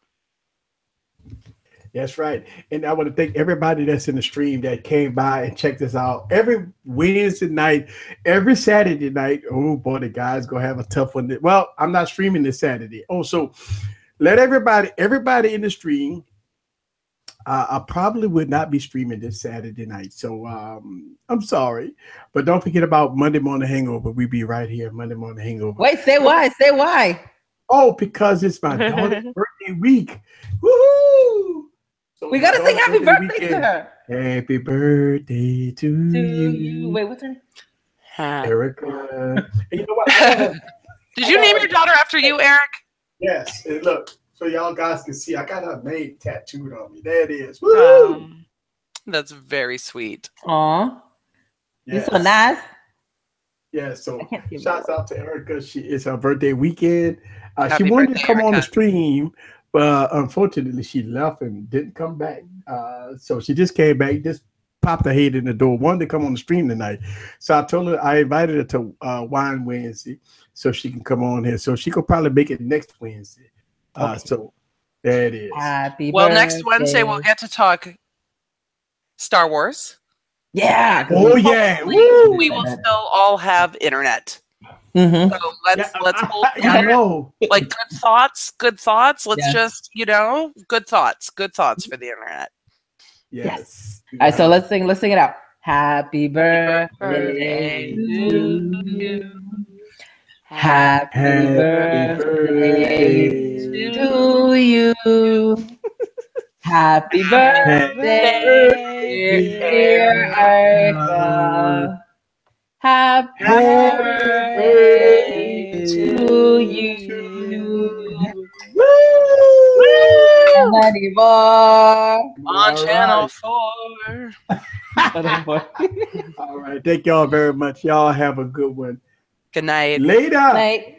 That's right. And I want to thank everybody that's in the stream that came by and checked us out every Wednesday night, every Saturday night. Oh boy, the guys gonna have a tough one. Well, I'm not streaming this Saturday. Oh, so let everybody in the stream. I probably would not be streaming this Saturday night. So I'm sorry. But don't forget about Monday Morning Hangover. We be right here, Monday Morning Hangover. Wait, say why? Say why? Oh, because it's my daughter's birthday week. Woohoo! So We gotta sing happy birthday to her. Happy birthday to you. Wait, what's her name? Erica. And you know what? Did you name your daughter after you, Eric? Yes. And look, so y'all guys can see, I got her name tattooed on me. There it is. Woo! That's very sweet. Aw. Yes. You're so nice. Yeah, so shouts out to Erica. It's her birthday weekend. She Happy wanted birthday, to come on the Erica. stream, but unfortunately she left and didn't come back. So she just came back, just popped her head in the door, wanted to come on the stream tonight. So I told her, I invited her to Wine Wednesday so she can come on here. So she could probably make it next Wednesday. So there it is. Happy Well, birthday. next Wednesday we'll get to talk Star Wars. Yeah. Oh yeah. Woo! We will still all have internet. Mm-hmm. So let's hold I know. like good thoughts. Let's Yeah. just, good thoughts for the internet. Yes. All right, so let's sing it out. Happy birthday birthday to to you. Happy birthday to you. Happy birthday, dear Erica. Happy birthday to you. And many more. On Channel 4. All right. Thank y'all very much. Y'all have a good one. Good night. Later. Night.